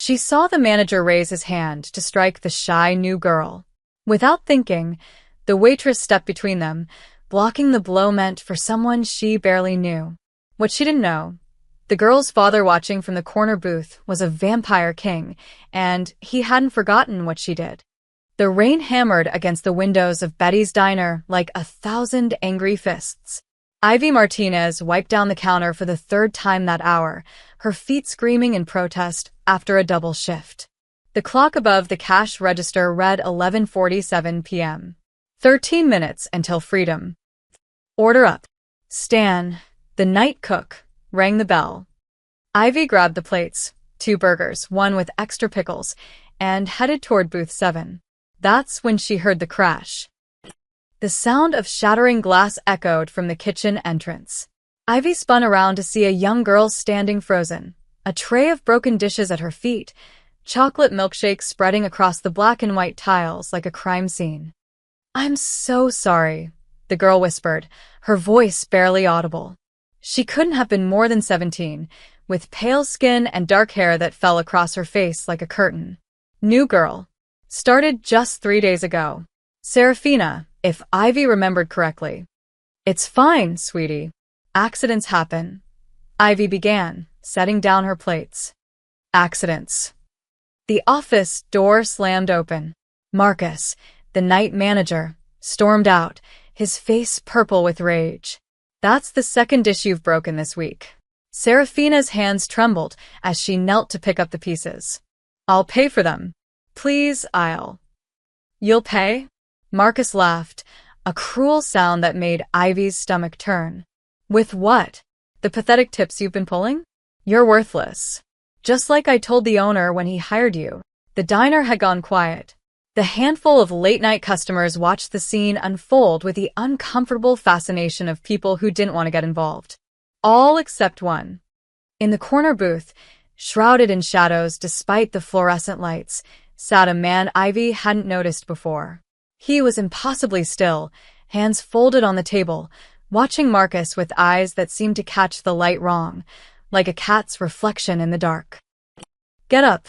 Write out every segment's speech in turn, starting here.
She saw the manager raise his hand to strike the shy new girl. Without thinking, the waitress stepped between them, blocking the blow meant for someone she barely knew. What she didn't know, the girl's father watching from the corner booth was a vampire king, and he hadn't forgotten what she did. The rain hammered against the windows of Betty's diner like 1,000 angry fists. Ivy Martinez wiped down the counter for the third time that hour, her feet screaming in protest after a double shift. The clock above the cash register read 11:47 p.m. 13 minutes until freedom. Order up. Stan, the night cook, rang the bell. Ivy grabbed the plates, 2 burgers, one with extra pickles, and headed toward booth 7. That's when she heard the crash. The sound of shattering glass echoed from the kitchen entrance. Ivy spun around to see a young girl standing frozen, a tray of broken dishes at her feet, chocolate milkshakes spreading across the black and white tiles like a crime scene. "I'm so sorry," the girl whispered, her voice barely audible. She couldn't have been more than 17, with pale skin and dark hair that fell across her face like a curtain. New girl. Started just 3 days ago. Serafina, if Ivy remembered correctly. "It's fine, sweetie. Accidents happen," Ivy began, setting down her plates. Accidents. The office door slammed open. Marcus, the night manager, stormed out, his face purple with rage. "That's the second dish you've broken this week." Serafina's hands trembled as she knelt to pick up the pieces. "I'll pay for them. Please, You'll pay?" Marcus laughed, a cruel sound that made Ivy's stomach turn. "With what? The pathetic tips you've been pulling? You're worthless. Just like I told the owner when he hired you." The diner had gone quiet. The handful of late-night customers watched the scene unfold with the uncomfortable fascination of people who didn't want to get involved. All except one. In the corner booth, shrouded in shadows despite the fluorescent lights, sat a man Ivy hadn't noticed before. He was impossibly still, hands folded on the table, watching Marcus with eyes that seemed to catch the light wrong, like a cat's reflection in the dark. "Get up,"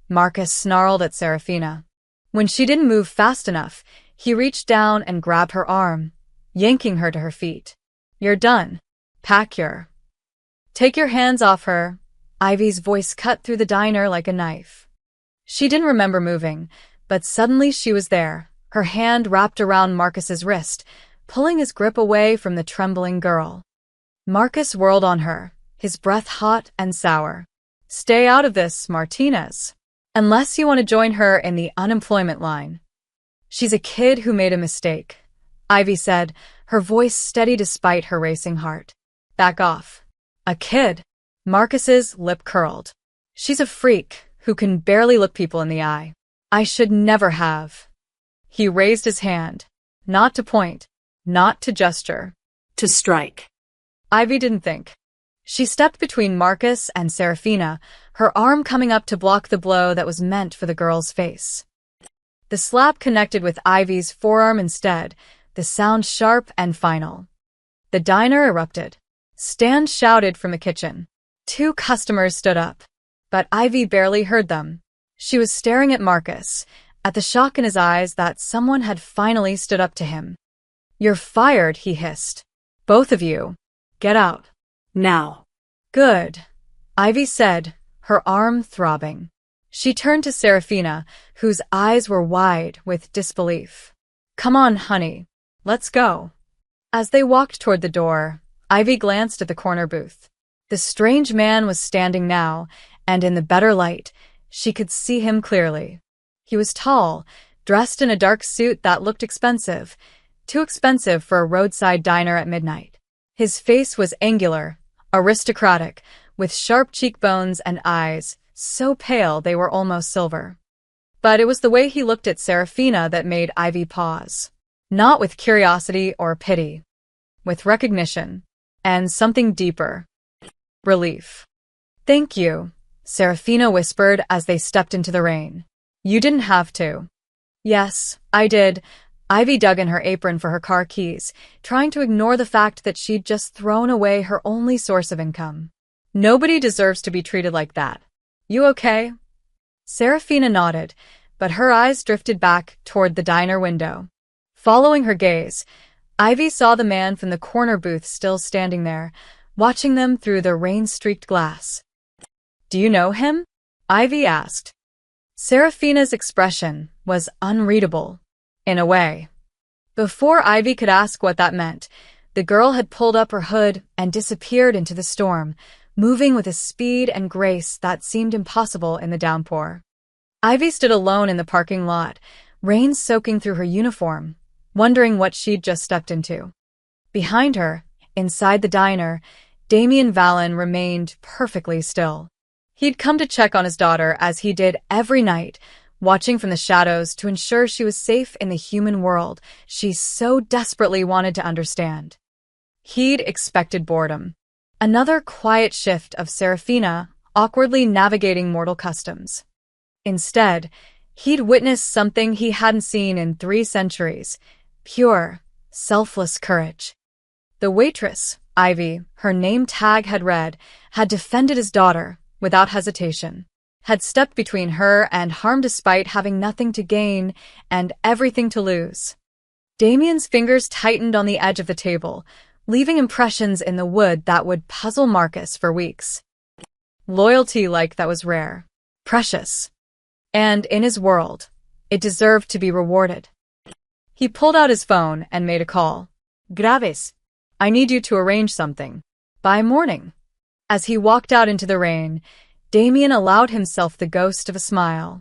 Marcus snarled at Serafina. When she didn't move fast enough, he reached down and grabbed her arm, yanking her to her feet. "You're done. Take your hands off her." Ivy's voice cut through the diner like a knife. She didn't remember moving, but suddenly she was there, her hand wrapped around Marcus's wrist, pulling his grip away from the trembling girl. Marcus whirled on her, his breath hot and sour. "Stay out of this, Martinez. Unless you want to join her in the unemployment line." "She's a kid who made a mistake," Ivy said, her voice steady despite her racing heart. "Back off." "A kid?" Marcus's lip curled. "She's a freak who can barely look people in the eye. I should never have." He raised his hand. Not to point, not to gesture. To strike. Ivy didn't think. She stepped between Marcus and Serafina, her arm coming up to block the blow that was meant for the girl's face. The slap connected with Ivy's forearm instead, the sound sharp and final. The diner erupted. Stan shouted from the kitchen. 2 customers stood up. But Ivy barely heard them. She was staring at Marcus, at the shock in his eyes that someone had finally stood up to him. "You're fired," he hissed. "Both of you. Get out. Now." "Good," Ivy said, her arm throbbing. She turned to Serafina, whose eyes were wide with disbelief. "Come on, honey. Let's go." As they walked toward the door, Ivy glanced at the corner booth. The strange man was standing now, and in the better light, she could see him clearly. He was tall, dressed in a dark suit that looked expensive, too expensive for a roadside diner at midnight. His face was angular, aristocratic, with sharp cheekbones and eyes, so pale they were almost silver. But it was the way he looked at Serafina that made Ivy pause. Not with curiosity or pity. With recognition. And something deeper. Relief. "Thank you," Serafina whispered as they stepped into the rain. "You didn't have to." "Yes, I did." Ivy dug in her apron for her car keys, trying to ignore the fact that she'd just thrown away her only source of income. "Nobody deserves to be treated like that. You okay?" Serafina nodded, but her eyes drifted back toward the diner window. Following her gaze, Ivy saw the man from the corner booth still standing there, watching them through the rain-streaked glass. "Do you know him?" Ivy asked. Serafina's expression was unreadable, in a way. Before Ivy could ask what that meant, the girl had pulled up her hood and disappeared into the storm, moving with a speed and grace that seemed impossible in the downpour. Ivy stood alone in the parking lot, rain soaking through her uniform, wondering what she'd just stepped into. Behind her, inside the diner, Damien Vallon remained perfectly still. He'd come to check on his daughter as he did every night, watching from the shadows to ensure she was safe in the human world she so desperately wanted to understand. He'd expected boredom. Another quiet shift of Serafina awkwardly navigating mortal customs. Instead, he'd witnessed something he hadn't seen in 3 centuries: pure, selfless courage. The waitress, Ivy, her name tag had read, had defended his daughter without hesitation, had stepped between her and harm despite having nothing to gain and everything to lose. Damien's fingers tightened on the edge of the table, leaving impressions in the wood that would puzzle Marcus for weeks. Loyalty like that was rare, precious. And in his world, it deserved to be rewarded. He pulled out his phone and made a call. "Graves, I need you to arrange something. By morning." As he walked out into the rain, Damien allowed himself the ghost of a smile.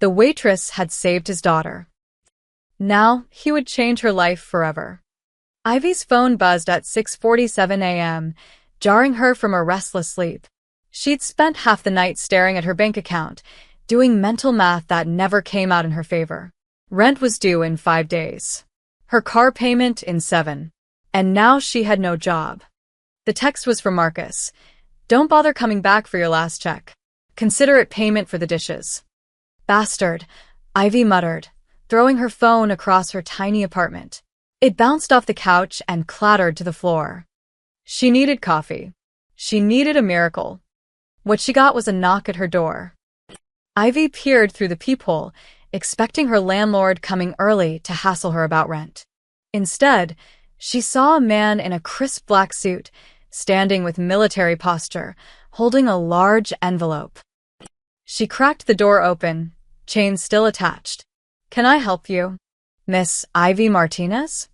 The waitress had saved his daughter. Now he would change her life forever. Ivy's phone buzzed at 6:47 a.m., jarring her from a restless sleep. She'd spent half the night staring at her bank account, doing mental math that never came out in her favor. Rent was due in 5 days. Her car payment in 7. And now she had no job. The text was from Marcus. "Don't bother coming back for your last check. Consider it payment for the dishes." "Bastard," Ivy muttered, throwing her phone across her tiny apartment. It bounced off the couch and clattered to the floor. She needed coffee. She needed a miracle. What she got was a knock at her door. Ivy peered through the peephole, expecting her landlord coming early to hassle her about rent. Instead, she saw a man in a crisp black suit, standing with military posture, holding a large envelope. She cracked the door open, chain still attached. "Can I help you, Miss Ivy Martinez?"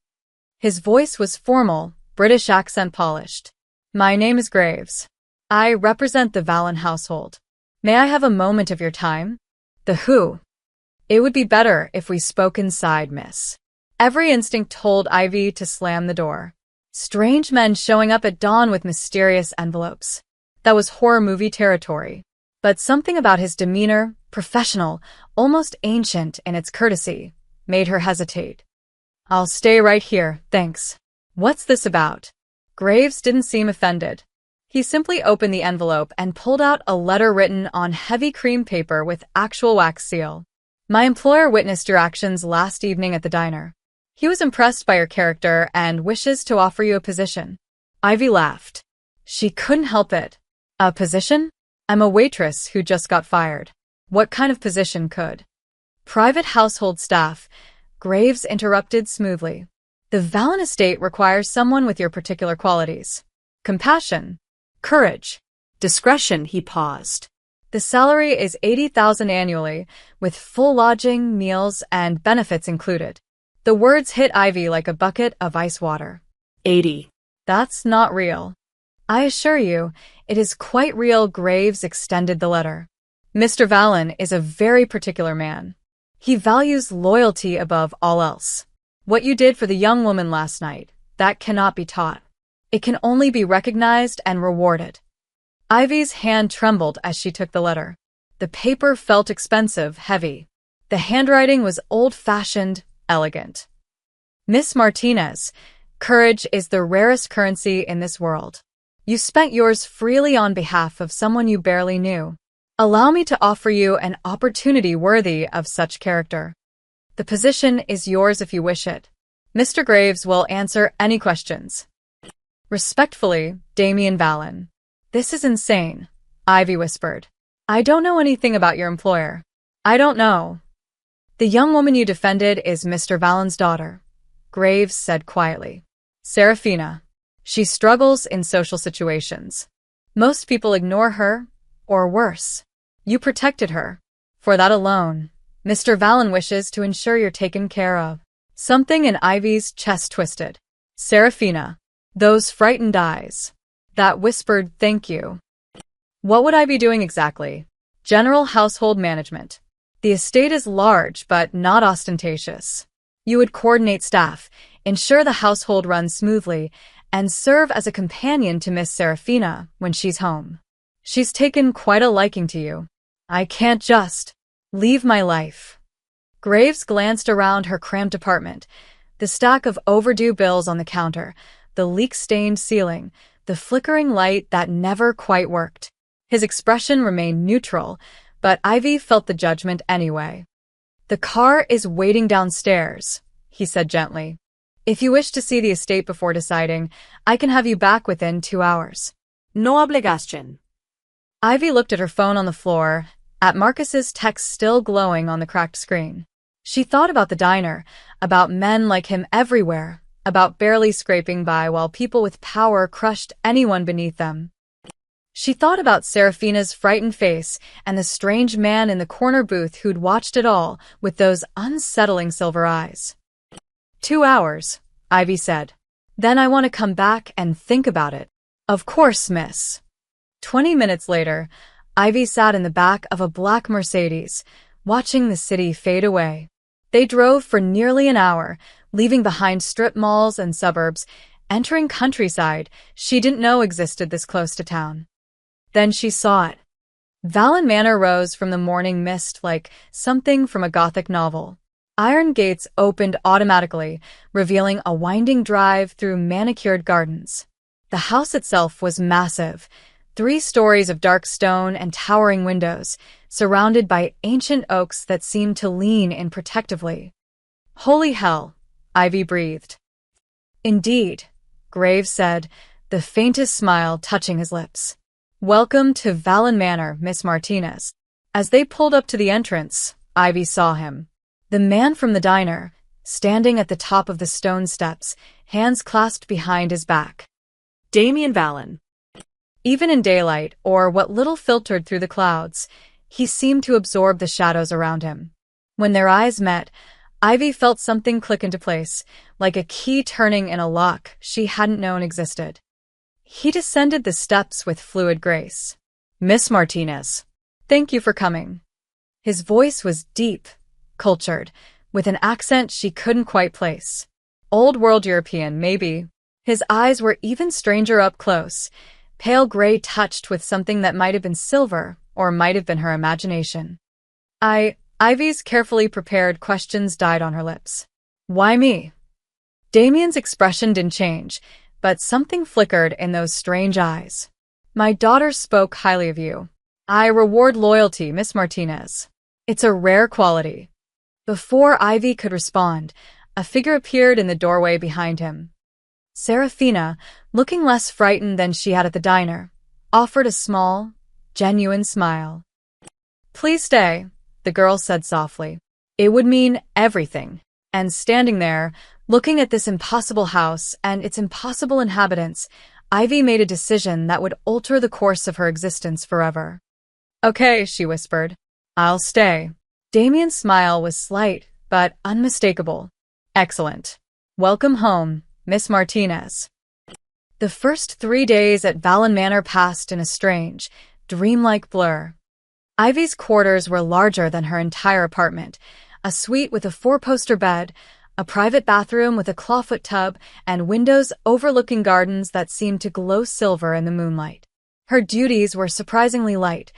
His voice was formal, British accent polished. "My name is Graves. I represent the Vallon household. May I have a moment of your time?" The who? "It would be better if we spoke inside, miss." Every instinct told Ivy to slam the door. Strange men showing up at dawn with mysterious envelopes. That was horror movie territory. But something about his demeanor, professional, almost ancient in its courtesy, made her hesitate. "I'll stay right here, thanks." "What's this about?" Graves didn't seem offended. He simply opened the envelope and pulled out a letter written on heavy cream paper with actual wax seal. "My employer witnessed your actions last evening at the diner. He was impressed by your character and wishes to offer you a position." Ivy laughed. She couldn't help it. "A position? I'm a waitress who just got fired. What kind of position could?" "Private household staff," Graves interrupted smoothly. "The Vallon estate requires someone with your particular qualities. Compassion, courage, discretion." He paused. "The salary is $80,000 annually, with full lodging, meals, and benefits included." The words hit Ivy like a bucket of ice water. 80. That's not real. "I assure you, it is quite real." Graves extended the letter. "Mr. Vallon is a very particular man. He values loyalty above all else. What you did for the young woman last night, that cannot be taught. It can only be recognized and rewarded." Ivy's hand trembled as she took the letter. The paper felt expensive, heavy. The handwriting was old-fashioned, elegant. "Miss Martinez, courage is the rarest currency in this world. You spent yours freely on behalf of someone you barely knew. Allow me to offer you an opportunity worthy of such character. The position is yours if you wish it. Mr. Graves will answer any questions. Respectfully, Damien Vallon." "This is insane," Ivy whispered. I don't know anything about your employer. I don't know. The young woman you defended is Mr. Vallen's daughter, Graves said quietly. Serafina. She struggles in social situations. Most people ignore her, or worse. You protected her. For that alone, Mr. Vallen wishes to ensure you're taken care of. Something in Ivy's chest twisted. Serafina. Those frightened eyes. That whispered thank you. What would I be doing exactly? General household management. The estate is large but not ostentatious. You would coordinate staff, ensure the household runs smoothly, and serve as a companion to Miss Serafina when she's home. She's taken quite a liking to you. I can't just leave my life. Graves glanced around her cramped apartment. The stack of overdue bills on the counter, the leak-stained ceiling, the flickering light that never quite worked. His expression remained neutral, but Ivy felt the judgment anyway. The car is waiting downstairs, he said gently. If you wish to see the estate before deciding, I can have you back within 2 hours. No obligación. Ivy looked at her phone on the floor, at Marcus's text still glowing on the cracked screen. She thought about the diner, about men like him everywhere, about barely scraping by while people with power crushed anyone beneath them. She thought about Serafina's frightened face and the strange man in the corner booth who'd watched it all with those unsettling silver eyes. 2 hours, Ivy said. Then I want to come back and think about it. Of course, miss. 20 minutes later, Ivy sat in the back of a black Mercedes, watching the city fade away. They drove for nearly an hour, leaving behind strip malls and suburbs, entering countryside she didn't know existed this close to town. Then she saw it. Vallen Manor rose from the morning mist like something from a gothic novel. Iron gates opened automatically, revealing a winding drive through manicured gardens. The house itself was massive, 3 stories of dark stone and towering windows, surrounded by ancient oaks that seemed to lean in protectively. Holy hell, Ivy breathed. Indeed, Graves said, the faintest smile touching his lips. Welcome to Vallen Manor, Miss Martinez. As they pulled up to the entrance, Ivy saw him. The man from the diner, standing at the top of the stone steps, hands clasped behind his back. Damien Vallen. Even in daylight, or what little filtered through the clouds, he seemed to absorb the shadows around him. When their eyes met, Ivy felt something click into place, like a key turning in a lock she hadn't known existed. He descended the steps with fluid grace. Miss Martinez. Thank you for coming. His voice was deep, cultured, with an accent she couldn't quite place. Old world European, maybe. His eyes were even stranger up close, pale gray touched with something that might have been silver or might have been her imagination. Ivy's carefully prepared questions died on her lips. Why me? Damien's expression didn't change, but something flickered in those strange eyes. My daughter spoke highly of you. I reward loyalty, Miss Martinez. It's a rare quality. Before Ivy could respond, a figure appeared in the doorway behind him. Serafina, looking less frightened than she had at the diner, offered a small, genuine smile. Please stay, the girl said softly. It would mean everything. And standing there, looking at this impossible house and its impossible inhabitants, Ivy made a decision that would alter the course of her existence forever. Okay, she whispered. I'll stay. Damien's smile was slight, but unmistakable. Excellent. Welcome home, Miss Martinez. The first 3 days at Vallen Manor passed in a strange, dreamlike blur. Ivy's quarters were larger than her entire apartment, a suite with a 4-poster bed, a private bathroom with a clawfoot tub, and windows overlooking gardens that seemed to glow silver in the moonlight. Her duties were surprisingly light.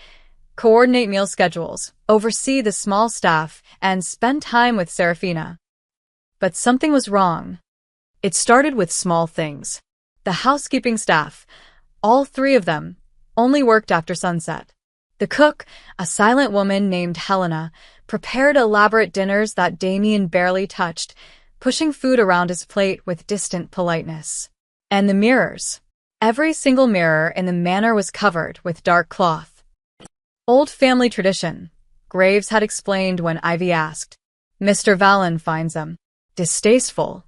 Coordinate meal schedules, oversee the small staff, and spend time with Serafina. But something was wrong. It started with small things. The housekeeping staff, all 3 of them, only worked after sunset. The cook, a silent woman named Helena, prepared elaborate dinners that Damien barely touched, pushing food around his plate with distant politeness. And the mirrors. Every single mirror in the manor was covered with dark cloth. Old family tradition, Graves had explained when Ivy asked. Mr. Vallon finds them distasteful.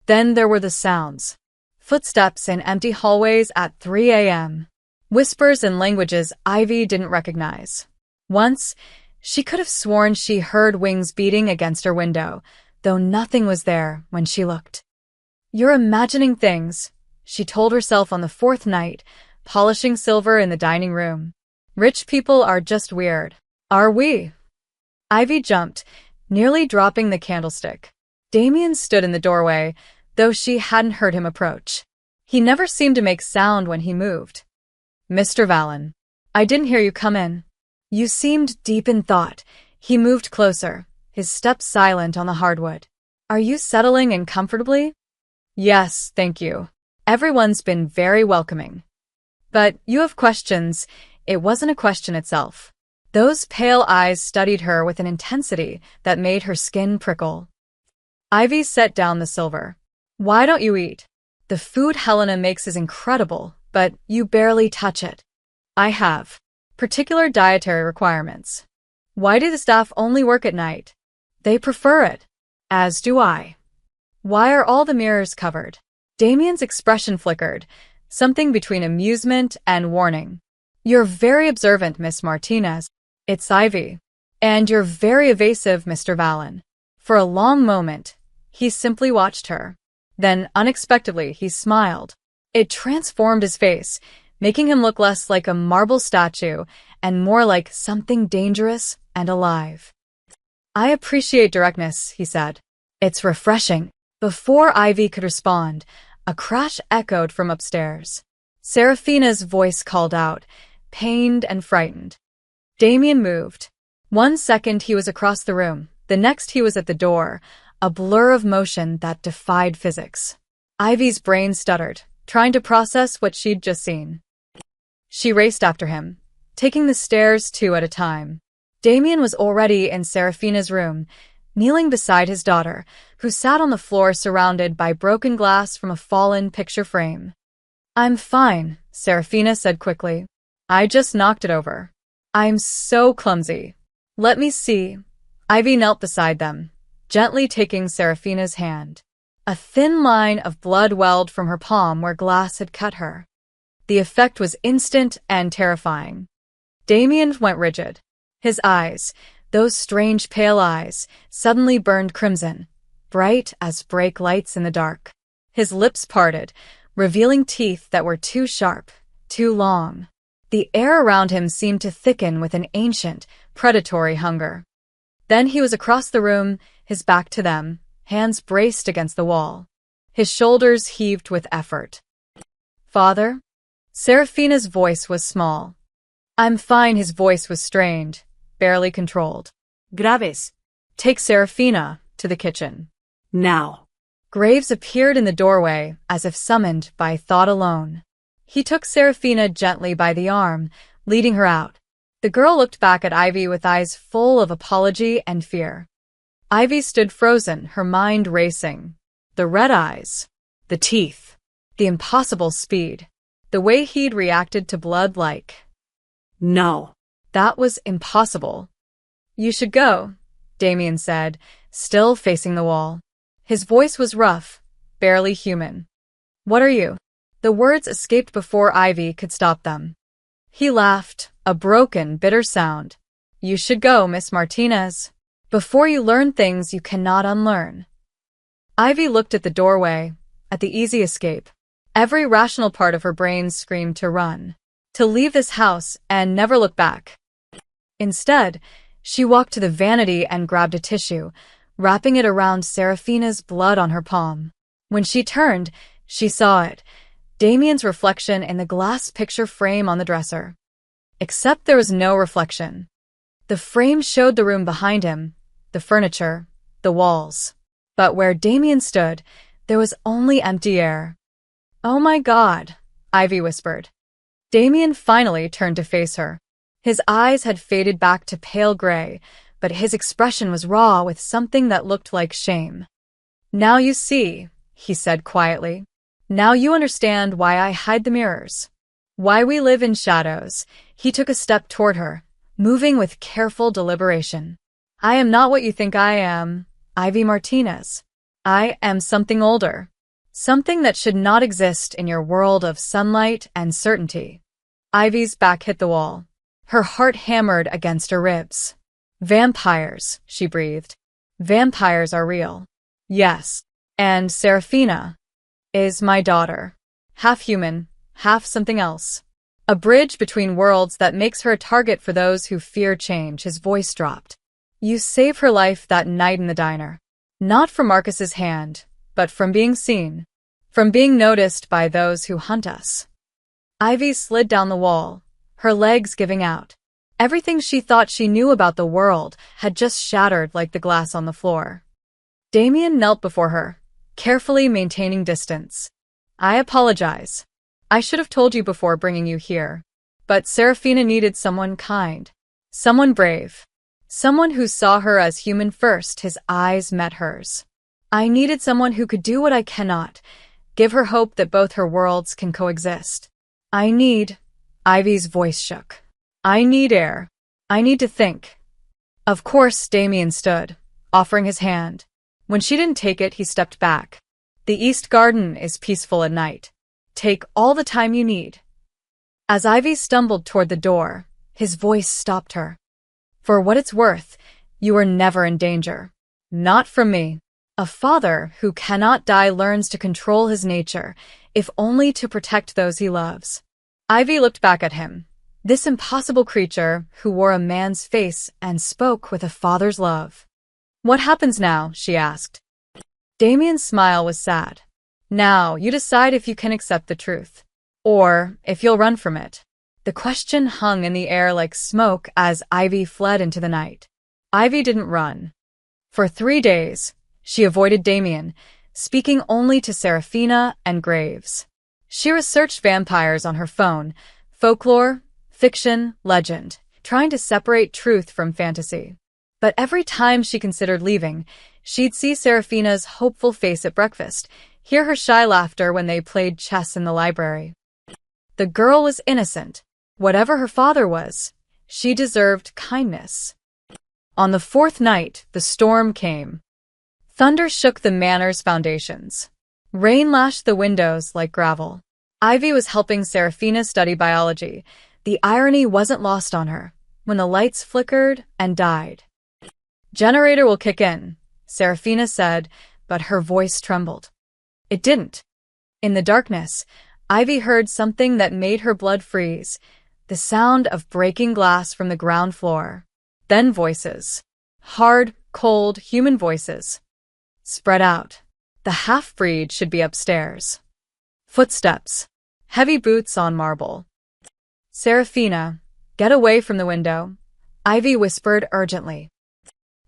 Then there were the sounds. Footsteps in empty hallways at 3 a.m. Whispers in languages Ivy didn't recognize. Once, she could have sworn she heard wings beating against her window, though nothing was there when she looked. You're imagining things, she told herself on the fourth night, polishing silver in the dining room. Rich people are just weird. Are we? Ivy jumped, nearly dropping the candlestick. Damien stood in the doorway, though she hadn't heard him approach. He never seemed to make sound when he moved. Mr. Vallon, I didn't hear you come in. You seemed deep in thought. He moved closer, his steps silent on the hardwood. Are you settling in comfortably? Yes, thank you. Everyone's been very welcoming. But you have questions. It wasn't a question itself. Those pale eyes studied her with an intensity that made her skin prickle. Ivy set down the silver. Why don't you eat? The food Helena makes is incredible, but you barely touch it. I have particular dietary requirements. Why do the staff only work at night? They prefer it. As do I. Why are all the mirrors covered? Damien's expression flickered, something between amusement and warning. You're very observant, Miss Martinez. It's Ivy. And you're very evasive, Mr. Vallon. For a long moment, he simply watched her. Then, unexpectedly, he smiled. It transformed his face, making him look less like a marble statue and more like something dangerous and alive. I appreciate directness, he said. It's refreshing. Before Ivy could respond, a crash echoed from upstairs. Seraphina's voice called out, pained and frightened. Damien moved. 1 second he was across the room, the next he was at the door, a blur of motion that defied physics. Ivy's brain stuttered, trying to process what she'd just seen. She raced after him, taking the stairs 2 at a time. Damien was already in Seraphina's room, kneeling beside his daughter, who sat on the floor surrounded by broken glass from a fallen picture frame. I'm fine, Seraphina said quickly. I just knocked it over. I'm so clumsy. Let me see. Ivy knelt beside them, gently taking Seraphina's hand. A thin line of blood welled from her palm where glass had cut her. The effect was instant and terrifying. Damien went rigid. His eyes, those strange pale eyes, suddenly burned crimson, bright as brake lights in the dark. His lips parted, revealing teeth that were too sharp, too long. The air around him seemed to thicken with an ancient, predatory hunger. Then he was across the room, his back to them, hands braced against the wall. His shoulders heaved with effort. Father? Seraphina's voice was small. I'm fine, his voice was strained, barely controlled. Graves. Take Seraphina to the kitchen. Now. Graves appeared in the doorway, as if summoned by thought alone. He took Seraphina gently by the arm, leading her out. The girl looked back at Ivy with eyes full of apology and fear. Ivy stood frozen, her mind racing. The red eyes, the teeth, the impossible speed, the way he'd reacted to blood like. No. That was impossible. You should go, Damien said, still facing the wall. His voice was rough, barely human. What are you? The words escaped before Ivy could stop them. He laughed, a broken, bitter sound. You should go, Miss Martinez. Before you learn things you cannot unlearn. Ivy looked at the doorway, at the easy escape. Every rational part of her brain screamed to run, to leave this house and never look back. Instead, she walked to the vanity and grabbed a tissue, wrapping it around Seraphina's blood on her palm. When she turned, she saw it, Damien's reflection in the glass picture frame on the dresser. Except there was no reflection. The frame showed the room behind him, the furniture, the walls. But where Damien stood, there was only empty air. Oh my God, Ivy whispered. Damien finally turned to face her. His eyes had faded back to pale gray, but his expression was raw with something that looked like shame. Now you see, he said quietly. Now you understand why I hide the mirrors. Why we live in shadows. He took a step toward her, moving with careful deliberation. I am not what you think I am, Ivy Martinez. I am something older. Something that should not exist in your world of sunlight and certainty. Ivy's back hit the wall. Her heart hammered against her ribs. Vampires, she breathed. Vampires are real. Yes. And Serafina is my daughter. Half human, half something else. A bridge between worlds that makes her a target for those who fear change. His voice dropped. You saved her life that night in the diner. Not from Marcus's hand, but from being seen. From being noticed by those who hunt us. Ivy slid down the wall, her legs giving out. Everything she thought she knew about the world had just shattered like the glass on the floor. Damien knelt before her, carefully maintaining distance. I apologize. I should have told you before bringing you here. But Serafina needed someone kind. Someone brave. Someone who saw her as human first. His eyes met hers. I needed someone who could do what I cannot. Give her hope that both her worlds can coexist. Ivy's voice shook. I need air. I need to think. Of course, Damien stood, offering his hand. When she didn't take it, he stepped back. The East Garden is peaceful at night. Take all the time you need. As Ivy stumbled toward the door, his voice stopped her. For what it's worth, you are never in danger. Not from me. A father who cannot die learns to control his nature, if only to protect those he loves. Ivy looked back at him, this impossible creature who wore a man's face and spoke with a father's love. What happens now? She asked. Damien's smile was sad. Now, you decide if you can accept the truth, or if you'll run from it. The question hung in the air like smoke as Ivy fled into the night. Ivy didn't run. For 3 days, she avoided Damien, speaking only to Serafina and Graves. She researched vampires on her phone, folklore, fiction, legend, trying to separate truth from fantasy. But every time she considered leaving, she'd see Serafina's hopeful face at breakfast, hear her shy laughter when they played chess in the library. The girl was innocent. Whatever her father was, she deserved kindness. On the 4th night, the storm came. Thunder shook the manor's foundations. Rain lashed the windows like gravel. Ivy was helping Serafina study biology. The irony wasn't lost on her when the lights flickered and died. Generator will kick in, Serafina said, but her voice trembled. It didn't. In the darkness, Ivy heard something that made her blood freeze, the sound of breaking glass from the ground floor. Then voices. Hard, cold, human voices. Spread out. The half-breed should be upstairs. Footsteps. Heavy boots on marble. Serafina, get away from the window, Ivy whispered urgently.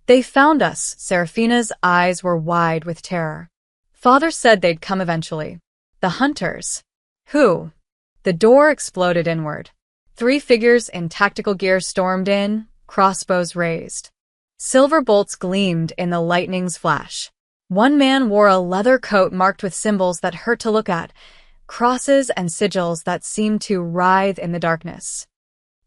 They found us. Serafina's eyes were wide with terror. Father said they'd come eventually. The hunters. Who? The door exploded inward. 3 figures in tactical gear stormed in, crossbows raised. Silver bolts gleamed in the lightning's flash. One man wore a leather coat marked with symbols that hurt to look at, crosses and sigils that seemed to writhe in the darkness.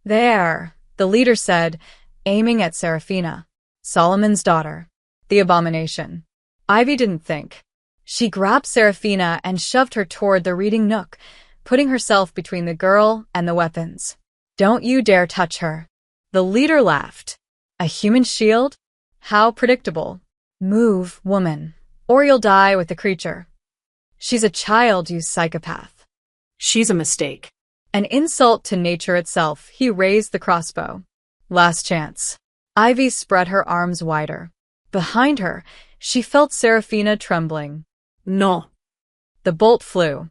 There, the leader said, aiming at Serafina. Solomon's daughter. The abomination. Ivy didn't think. She grabbed Serafina and shoved her toward the reading nook, putting herself between the girl and the weapons. Don't you dare touch her. The leader laughed. A human shield? How predictable. Move, woman, or you'll die with the creature. She's a child, you psychopath. She's a mistake. An insult to nature itself. He raised the crossbow. Last chance. Ivy spread her arms wider. Behind her, she felt Serafina trembling. No. The bolt flew.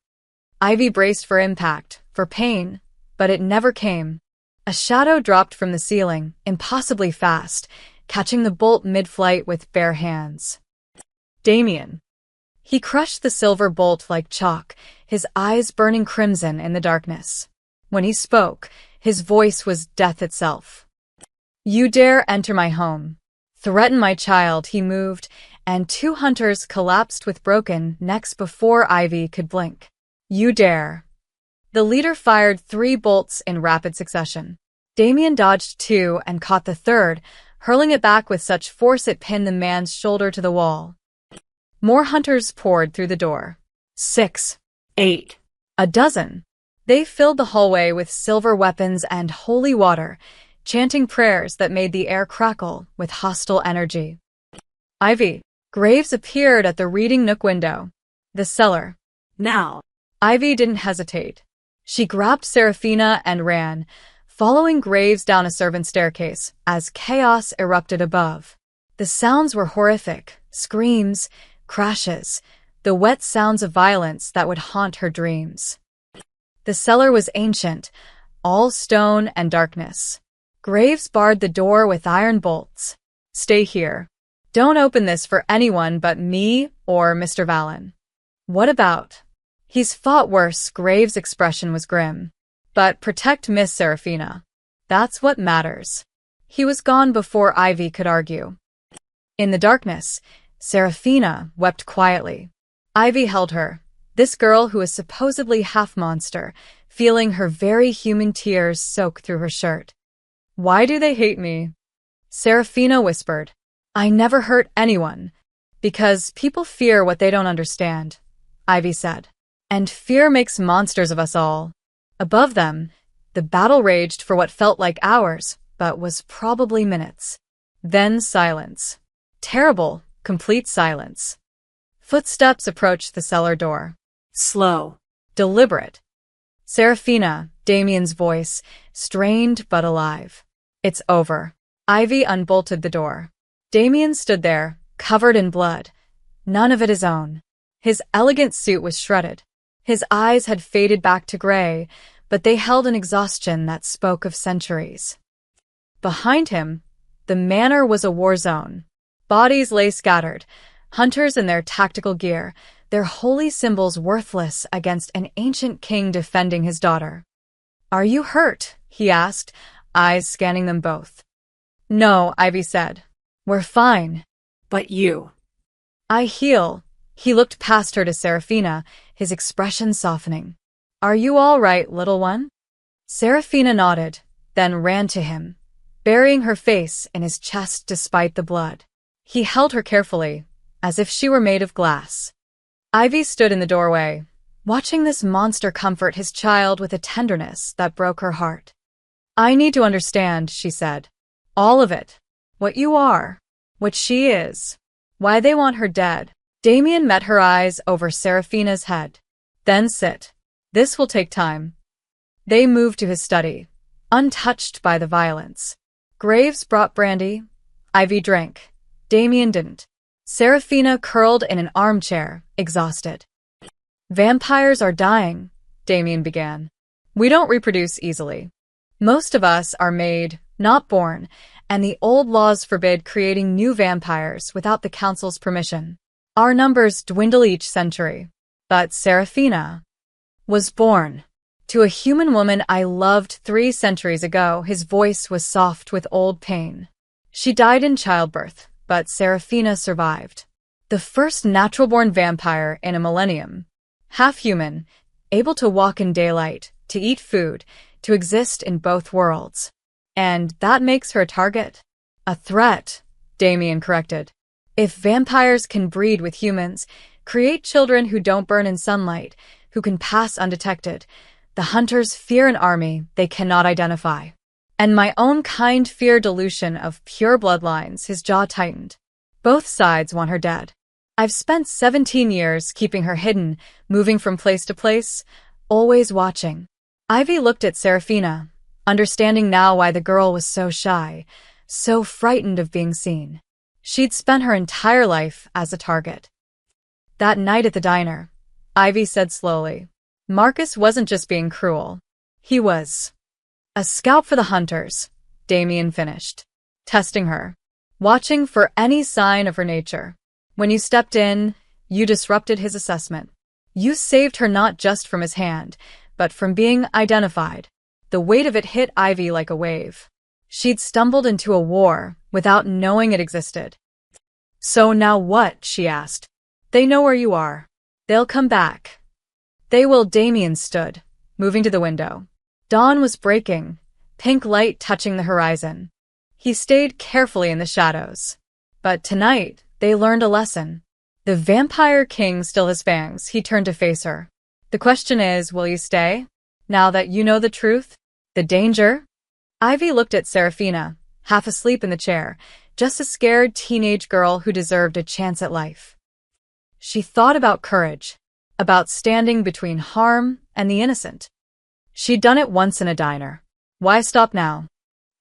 Ivy braced for impact, for pain, but it never came. A shadow dropped from the ceiling, impossibly fast, catching the bolt mid-flight with bare hands. Damien. He crushed the silver bolt like chalk, his eyes burning crimson in the darkness. When he spoke, his voice was death itself. You dare enter my home. Threaten my child. He moved, and 2 hunters collapsed with broken necks before Ivy could blink. You dare. The leader fired 3 bolts in rapid succession. Damien dodged two and caught the third, hurling it back with such force it pinned the man's shoulder to the wall. More hunters poured through the door. 6, 8. a dozen. They filled the hallway with silver weapons and holy water, chanting prayers that made the air crackle with hostile energy. Ivy. Graves appeared at the reading nook window. The cellar. Now. Ivy didn't hesitate. She grabbed Serafina and ran, following Graves down a servant staircase as chaos erupted above. The sounds were horrific. Screams, crashes, the wet sounds of violence that would haunt her dreams. The cellar was ancient, all stone and darkness. Graves barred the door with iron bolts. Stay here. Don't open this for anyone but me or Mr. Vallon. What about? He's fought worse. Graves' expression was grim. But protect Miss Serafina. That's what matters. He was gone before Ivy could argue. In the darkness, Serafina wept quietly. Ivy held her, this girl who was supposedly half monster, feeling her very human tears soak through her shirt. Why do they hate me? Serafina whispered. I never hurt anyone. Because people fear what they don't understand, Ivy said. And fear makes monsters of us all. Above them, the battle raged for what felt like hours, but was probably minutes. Then silence. Terrible, complete silence. Footsteps approached the cellar door. Slow. Deliberate. Serafina, Damien's voice, strained but alive. It's over. Ivy unbolted the door. Damien stood there, covered in blood. None of it his own. His elegant suit was shredded. His eyes had faded back to gray, but they held an exhaustion that spoke of centuries. Behind him, the manor was a war zone. Bodies lay scattered, hunters in their tactical gear, their holy symbols worthless against an ancient king defending his daughter. Are you hurt? He asked, eyes scanning them both. No, Ivy said. We're fine. But you. I heal. He looked past her to Serafina, his expression softening. Are you all right, little one? Serafina nodded, then ran to him, burying her face in his chest despite the blood. He held her carefully, as if she were made of glass. Ivy stood in the doorway, watching this monster comfort his child with a tenderness that broke her heart. I need to understand, she said. All of it. What you are. What she is. Why they want her dead. Damien met her eyes over Serafina's head. Then sit. This will take time. They moved to his study, untouched by the violence. Graves brought brandy. Ivy drank. Damien didn't. Serafina curled in an armchair, exhausted. Vampires are dying, Damien began. We don't reproduce easily. Most of us are made, not born, and the old laws forbid creating new vampires without the council's permission. Our numbers dwindle each century. But Serafina was born. To a human woman I loved 3 centuries ago, his voice was soft with old pain. She died in childbirth, but Serafina survived. The first natural-born vampire in a millennium. Half human, able to walk in daylight, to eat food, to exist in both worlds. And that makes her a target. A threat, Damien corrected. If vampires can breed with humans, create children who don't burn in sunlight, who can pass undetected, the hunters fear an army they cannot identify. And my own kind fear dilution of pure bloodlines, his jaw tightened. Both sides want her dead. I've spent 17 years keeping her hidden, moving from place to place, always watching. Ivy looked at Serafina, understanding now why the girl was so shy, so frightened of being seen. She'd spent her entire life as a target. That night at the diner, Ivy said slowly, Marcus wasn't just being cruel. He was a scout for the hunters, Damien finished, testing her, watching for any sign of her nature. When you stepped in, you disrupted his assessment. You saved her not just from his hand, but from being identified. The weight of it hit Ivy like a wave. She'd stumbled into a war without knowing it existed. So now what? She asked. They know where you are. They'll come back. They will. Damien stood, moving to the window. Dawn was breaking, pink light touching the horizon. He stayed carefully in the shadows. But tonight, they learned a lesson. The vampire king still has fangs. He turned to face her. The question is, will you stay? Now that you know the truth? The danger? Ivy looked at Serafina, half asleep in the chair, just a scared teenage girl who deserved a chance at life. She thought about courage, about standing between harm and the innocent. She'd done it once in a diner. Why stop now?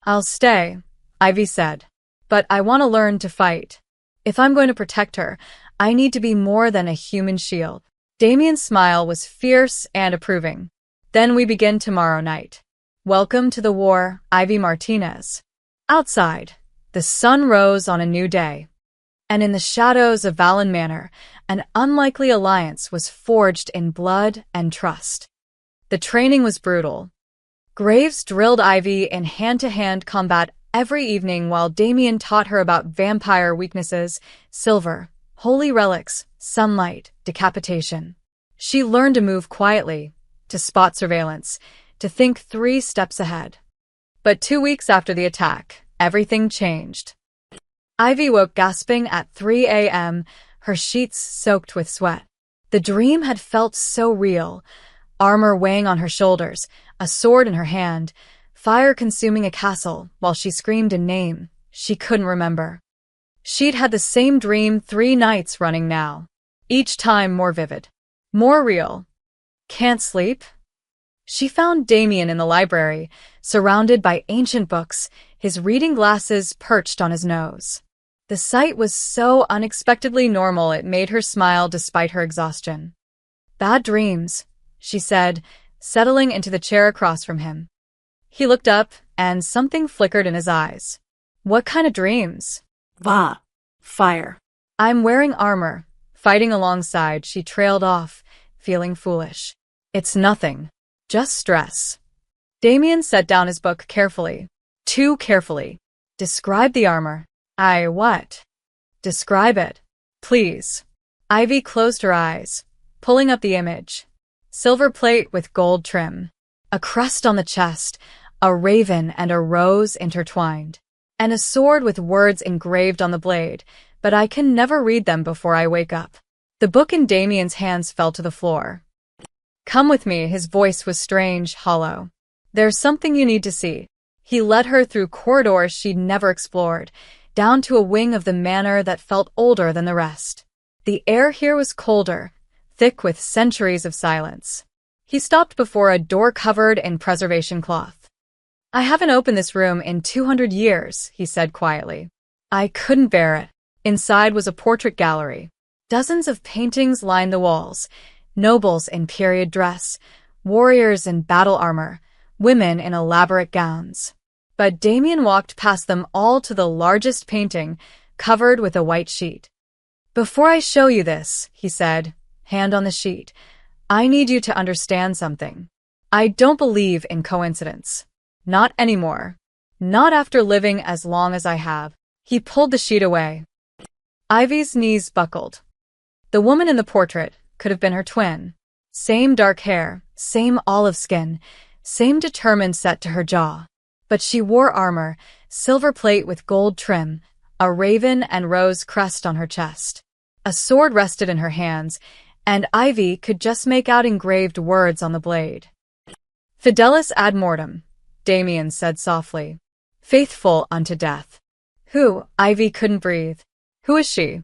I'll stay, Ivy said. But I want to learn to fight. If I'm going to protect her, I need to be more than a human shield. Damien's smile was fierce and approving. Then we begin tomorrow night. Welcome to the war, Ivy Martinez. Outside, the sun rose on a new day. And in the shadows of Valen Manor, an unlikely alliance was forged in blood and trust. The training was brutal. Graves drilled Ivy in hand-to-hand combat every evening while Damien taught her about vampire weaknesses, silver, holy relics, sunlight, decapitation. She learned to move quietly, to spot surveillance, to think 3 steps ahead. But 2 weeks after the attack, everything changed. Ivy woke gasping at 3 a.m., her sheets soaked with sweat. The dream had felt so real, armor weighing on her shoulders, a sword in her hand, fire consuming a castle while she screamed a name she couldn't remember. She'd had the same dream 3 nights running now, each time more vivid, more real. Can't sleep? She found Damien in the library, surrounded by ancient books, his reading glasses perched on his nose. The sight was so unexpectedly normal it made her smile despite her exhaustion. Bad dreams, she said, settling into the chair across from him. He looked up, and something flickered in his eyes. What kind of dreams? Fire. I'm wearing armor. Fighting alongside, she trailed off, feeling foolish. It's nothing. Just stress. Damien set down his book carefully. Too carefully. Describe the armor. What? Describe it. Please. Ivy closed her eyes, pulling up the image. Silver plate with gold trim. A crest on the chest, a raven and a rose intertwined. And a sword with words engraved on the blade, but I can never read them before I wake up. The book in Damien's hands fell to the floor. Come with me, his voice was strange, hollow. There's something you need to see. He led her through corridors she'd never explored, down to a wing of the manor that felt older than the rest. The air here was colder, thick with centuries of silence. He stopped before a door covered in preservation cloth. I haven't opened this room in 200 years, he said quietly. I couldn't bear it. Inside was a portrait gallery. Dozens of paintings lined the walls. Nobles in period dress, warriors in battle armor, women in elaborate gowns. But Damien walked past them all to the largest painting, covered with a white sheet. Before I show you this, he said, hand on the sheet, I need you to understand something. I don't believe in coincidence. Not anymore. Not after living as long as I have. He pulled the sheet away. Ivy's knees buckled. The woman in the portrait could have been her twin. Same dark hair, same olive skin, same determined set to her jaw. But she wore armor, silver plate with gold trim, a raven and rose crest on her chest. A sword rested in her hands, and Ivy could just make out engraved words on the blade. Fidelis ad mortem, Damien said softly. Faithful unto death. Who? Ivy couldn't breathe. Who is she?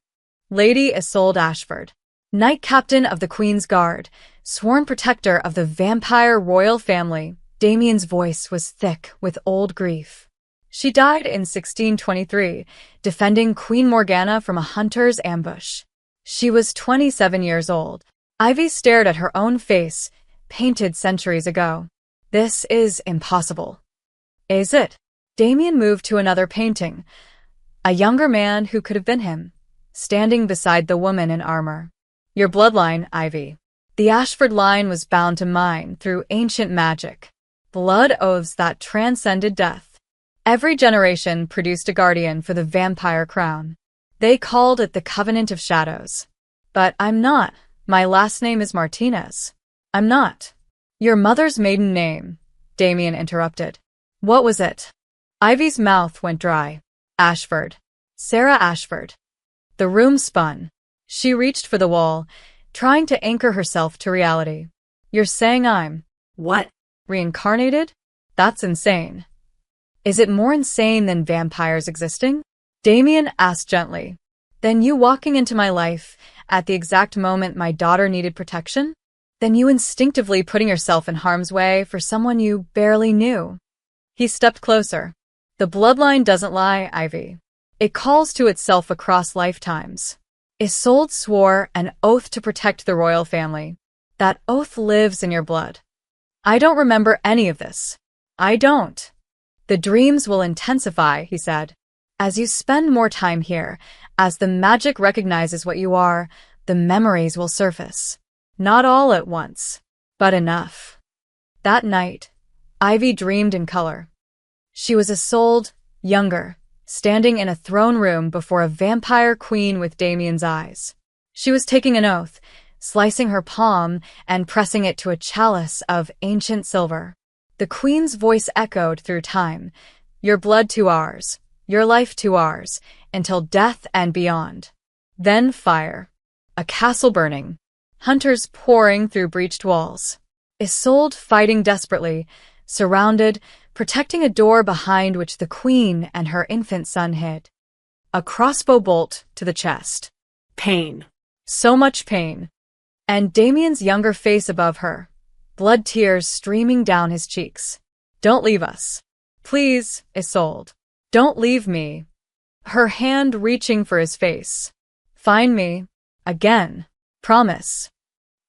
Lady Isolde Ashford. Knight Captain of the Queen's Guard, sworn protector of the vampire royal family. Damien's voice was thick with old grief. She died in 1623, defending Queen Morgana from a hunter's ambush. She was 27 years old. Ivy stared at her own face, painted centuries ago. This is impossible. Is it? Damien moved to another painting. A younger man who could have been him, standing beside the woman in armor. Your bloodline, Ivy. The Ashford line was bound to mine through ancient magic. Blood oaths that transcended death. Every generation produced a guardian for the vampire crown. They called it the Covenant of Shadows. But I'm not. My last name is Martinez. I'm not. Your mother's maiden name, Damien interrupted. What was it? Ivy's mouth went dry. Ashford. Sarah Ashford. The room spun. She reached for the wall, trying to anchor herself to reality. You're saying I'm What? reincarnated? That's insane. Is it more insane than vampires existing? Damien asked gently. Then you walking into my life at the exact moment my daughter needed protection? Then you instinctively putting yourself in harm's way for someone you barely knew. He stepped closer. The bloodline doesn't lie, Ivy. It calls to itself across lifetimes. Isolde swore an oath to protect the royal family. That oath lives in your blood. I don't remember any of this. I don't. The dreams will intensify, he said. As you spend more time here, as the magic recognizes what you are, the memories will surface. Not all at once, but enough. That night, Ivy dreamed in color. She was Isolde, younger, standing in a throne room before a vampire queen with Damien's eyes. She was taking an oath, slicing her palm and pressing it to a chalice of ancient silver. The queen's voice echoed through time. Your blood to ours, your life to ours, until death and beyond. Then fire. A castle burning. Hunters pouring through breached walls. Isolde fighting desperately, surrounded, protecting a door behind which the queen and her infant son hid. A crossbow bolt to the chest. Pain. So much pain. And Damien's younger face above her, blood tears streaming down his cheeks. Don't leave us. Please, Isolde. Don't leave me. Her hand reaching for his face. Find me. Again. Promise.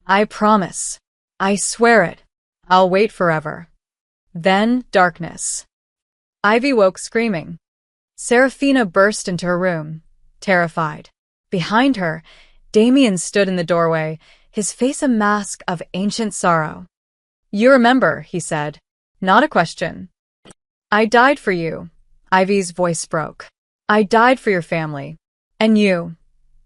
I promise. I swear it. I'll wait forever. Then darkness. Ivy woke screaming. Serafina burst into her room, terrified. Behind her, Damien stood in the doorway, his face a mask of ancient sorrow. You remember, he said. Not a question. I died for you. Ivy's voice broke. I died for your family. And you.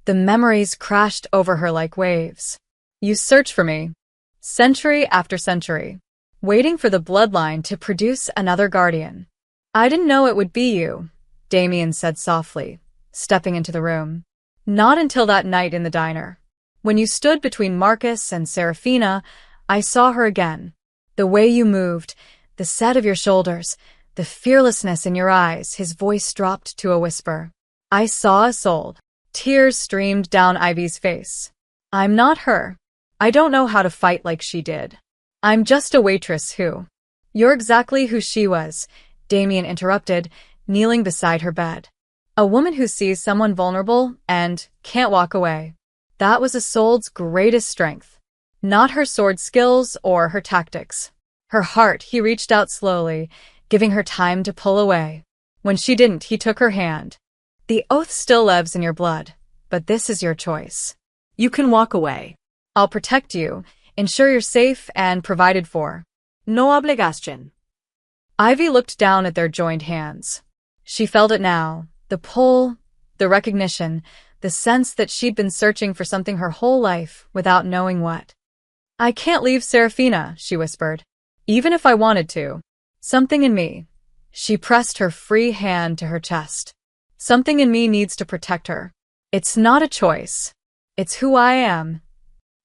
The memories crashed over her like waves. You searched for me. Century after century. Waiting for the bloodline to produce another guardian. I didn't know it would be you, Damien said softly, stepping into the room. Not until that night in the diner. When you stood between Marcus and Serafina, I saw her again. The way you moved, the set of your shoulders, the fearlessness in your eyes, his voice dropped to a whisper. I saw Isolde. Tears streamed down Ivy's face. I'm not her. I don't know how to fight like she did. I'm just a waitress who. You're exactly who she was, Damien interrupted, kneeling beside her bed. A woman who sees someone vulnerable and can't walk away. That was Isolde's greatest strength. Not her sword skills or her tactics. Her heart. He reached out slowly, giving her time to pull away. When she didn't, he took her hand. The oath still lives in your blood, but this is your choice. You can walk away. I'll protect you, ensure you're safe and provided for. No obligación. Ivy looked down at their joined hands. She felt it now, the pull, the recognition, the sense that she'd been searching for something her whole life without knowing what. I can't leave Serafina, she whispered. Even if I wanted to. Something in me. She pressed her free hand to her chest. Something in me needs to protect her. It's not a choice. It's who I am.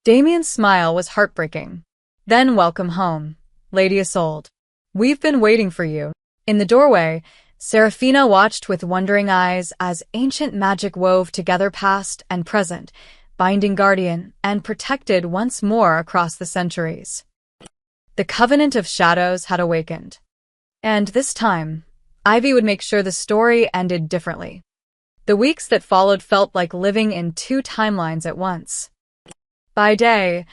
Damien's smile was heartbreaking. Then welcome home, Lady Isolde. We've been waiting for you. In the doorway, Serafina watched with wondering eyes as ancient magic wove together past and present, binding guardian and protected once more across the centuries. The covenant of shadows had awakened. And this time, Ivy would make sure the story ended differently. The weeks that followed felt like living in two timelines at once. By day,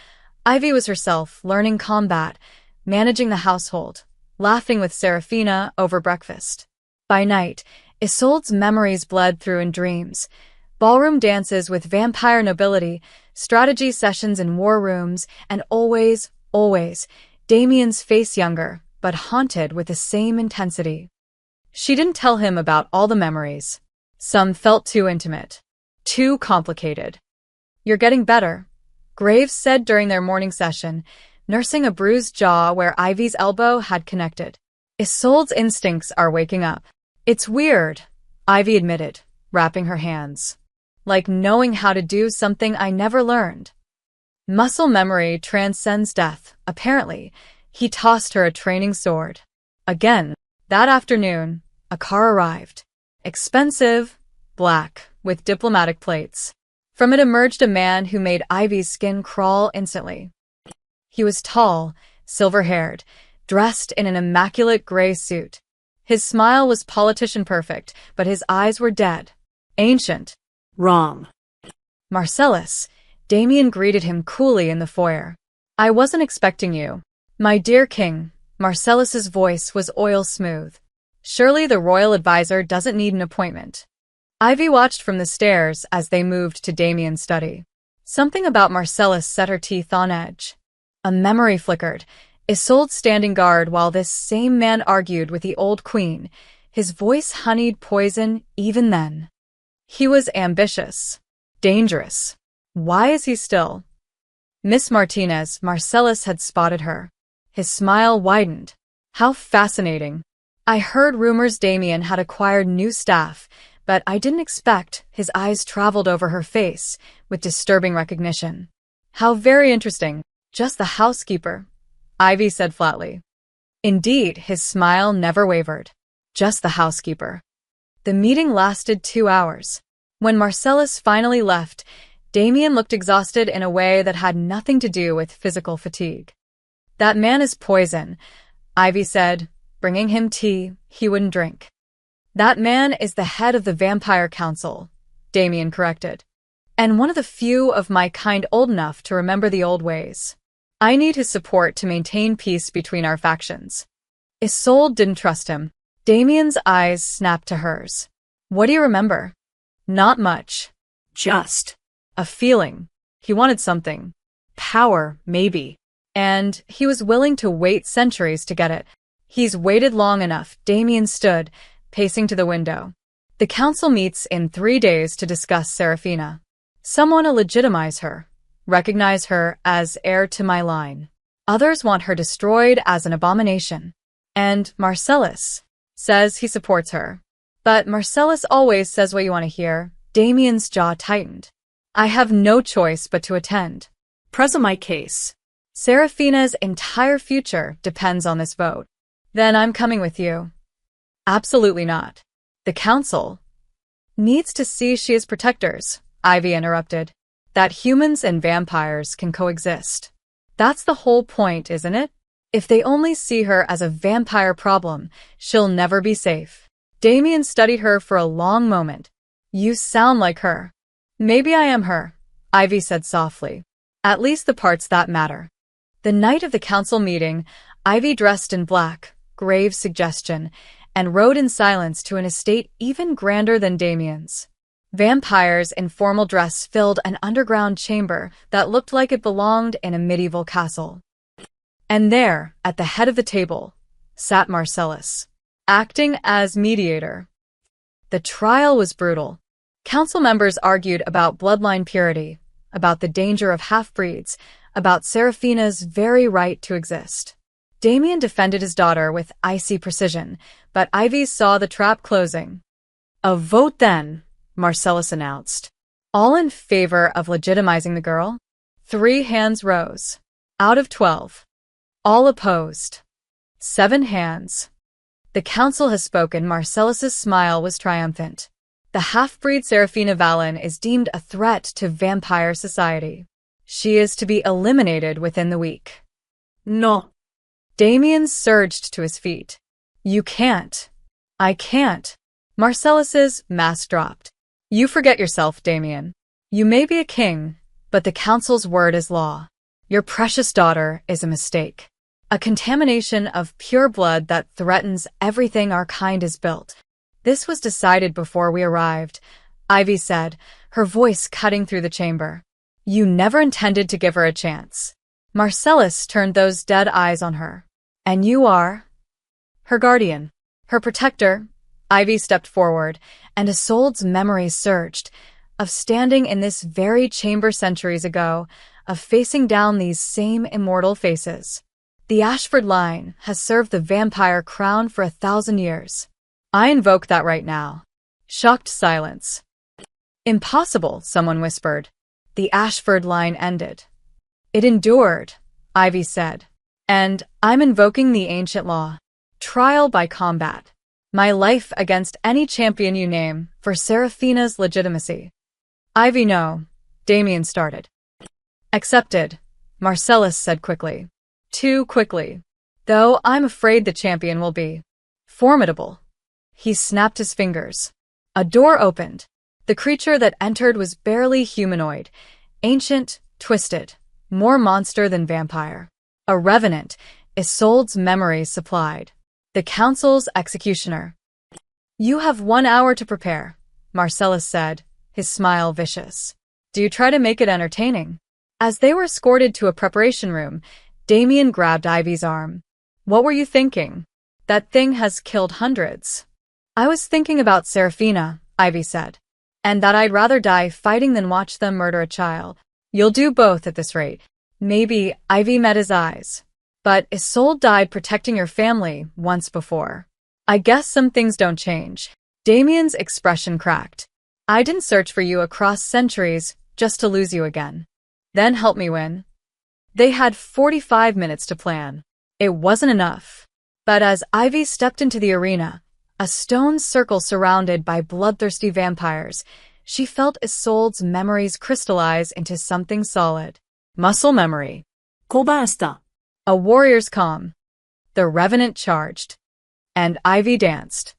Ivy was herself, learning combat, managing the household, laughing with Serafina over breakfast. By night, Isolde's memories bled through in dreams, ballroom dances with vampire nobility, strategy sessions in war rooms, and always, Damien's face younger, but haunted with the same intensity. She didn't tell him about all the memories. Some felt too intimate, too complicated. You're getting better, Graves said during their morning session, nursing a bruised jaw where Ivy's elbow had connected. Isolde's instincts are waking up. It's weird, Ivy admitted, wrapping her hands. Like knowing how to do something I never learned. Muscle memory transcends death, apparently. He tossed her a training sword. Again, that afternoon, a car arrived. Expensive, black, with diplomatic plates. From it emerged a man who made Ivy's skin crawl instantly. He was tall, silver-haired, dressed in an immaculate gray suit. His smile was politician perfect, but his eyes were dead. Ancient. Wrong. Marcellus, Damien greeted him coolly in the foyer. I wasn't expecting you. My dear king, Marcellus's voice was oil-smooth. Surely the royal advisor doesn't need an appointment. Ivy watched from the stairs as they moved to Damien's study. Something about Marcellus set her teeth on edge. A memory flickered. Isolde standing guard while this same man argued with the old queen. His voice honeyed poison even then. He was ambitious. Dangerous. Why is he still? Miss Martinez, Marcellus had spotted her. His smile widened. How fascinating. I heard rumors Damien had acquired new staff, but I didn't expect. His eyes traveled over her face with disturbing recognition. How very interesting. Just the housekeeper, Ivy said flatly. Indeed, his smile never wavered. Just the housekeeper. The meeting lasted 2 hours. When Marcellus finally left, Damien looked exhausted in a way that had nothing to do with physical fatigue. That man is poison, Ivy said. Bringing him tea, he wouldn't drink. That man is the head of the Vampire Council, Damien corrected. And one of the few of my kind old enough to remember the old ways. I need his support to maintain peace between our factions. Isolde didn't trust him. Damien's eyes snapped to hers. What do you remember? Not much. Just a feeling. He wanted something. Power, maybe. And he was willing to wait centuries to get it. He's waited long enough. Damien stood, pacing to the window. The council meets in 3 days to discuss Serafina. Some want to legitimize her, recognize her as heir to my line. Others want her destroyed as an abomination. And Marcellus says he supports her. But Marcellus always says what you want to hear. Damien's jaw tightened. I have no choice but to attend. Present my case. Serafina's entire future depends on this vote. Then I'm coming with you. Absolutely not. The council needs to see she is protectors, Ivy interrupted. That humans and vampires can coexist. That's the whole point, isn't it? If they only see her as a vampire problem, she'll never be safe. Damien studied her for a long moment. You sound like her. Maybe I am her, Ivy said softly. At least the parts that matter. The night of the council meeting, Ivy dressed in black, grave suggestion, and rode in silence to an estate even grander than Damien's. Vampires in formal dress filled an underground chamber that looked like it belonged in a medieval castle. And there, at the head of the table, sat Marcellus, acting as mediator. The trial was brutal. Council members argued about bloodline purity, about the danger of half-breeds, about Serafina's very right to exist. Damien defended his daughter with icy precision, but Ivy saw the trap closing. A vote then, Marcellus announced. All in favor of legitimizing the girl? 3 hands rose. Out of 12. All opposed. 7 hands. The council has spoken. Marcellus's smile was triumphant. The half-breed Serafina Valen is deemed a threat to vampire society. She is to be eliminated within the week. No. Damien surged to his feet. You can't. I can't. Marcellus's mask dropped. You forget yourself, Damien. You may be a king, but the council's word is law. Your precious daughter is a mistake. A contamination of pure blood that threatens everything our kind is built. This was decided before we arrived, Ivy said, her voice cutting through the chamber. You never intended to give her a chance. Marcellus turned those dead eyes on her. And you are? Her guardian. Her protector. Ivy stepped forward, and Isolde's memory surged, of standing in this very chamber centuries ago, of facing down these same immortal faces. The Ashford line has served the vampire crown for 1,000 years. I invoke that right now. Shocked silence. Impossible, someone whispered. The Ashford line ended. It endured, Ivy said. And I'm invoking the ancient law. Trial by combat. My life against any champion you name for Seraphina's legitimacy. Ivy, no. Damien started. Accepted, Marcellus said quickly. Too quickly. Though I'm afraid the champion will be formidable. He snapped his fingers. A door opened. The creature that entered was barely humanoid, ancient, twisted, more monster than vampire. A revenant, Isolde's memories supplied. The council's executioner. You have 1 hour to prepare, Marcellus said, his smile vicious. Do you try to make it entertaining? As they were escorted to a preparation room, Damien grabbed Ivy's arm. What were you thinking? That thing has killed hundreds. I was thinking about Seraphina, Ivy said. And that I'd rather die fighting than watch them murder a child. You'll do both at this rate. Maybe. Ivy met his eyes. But Isolde died protecting your family once before. I guess some things don't change. Damien's expression cracked. I didn't search for you across centuries just to lose you again. Then help me win. They had 45 minutes to plan. It wasn't enough. But as Ivy stepped into the arena, a stone circle surrounded by bloodthirsty vampires, she felt Isolde's memories crystallize into something solid. Muscle memory. Kobasta. A warrior's calm. The revenant charged. And Ivy danced.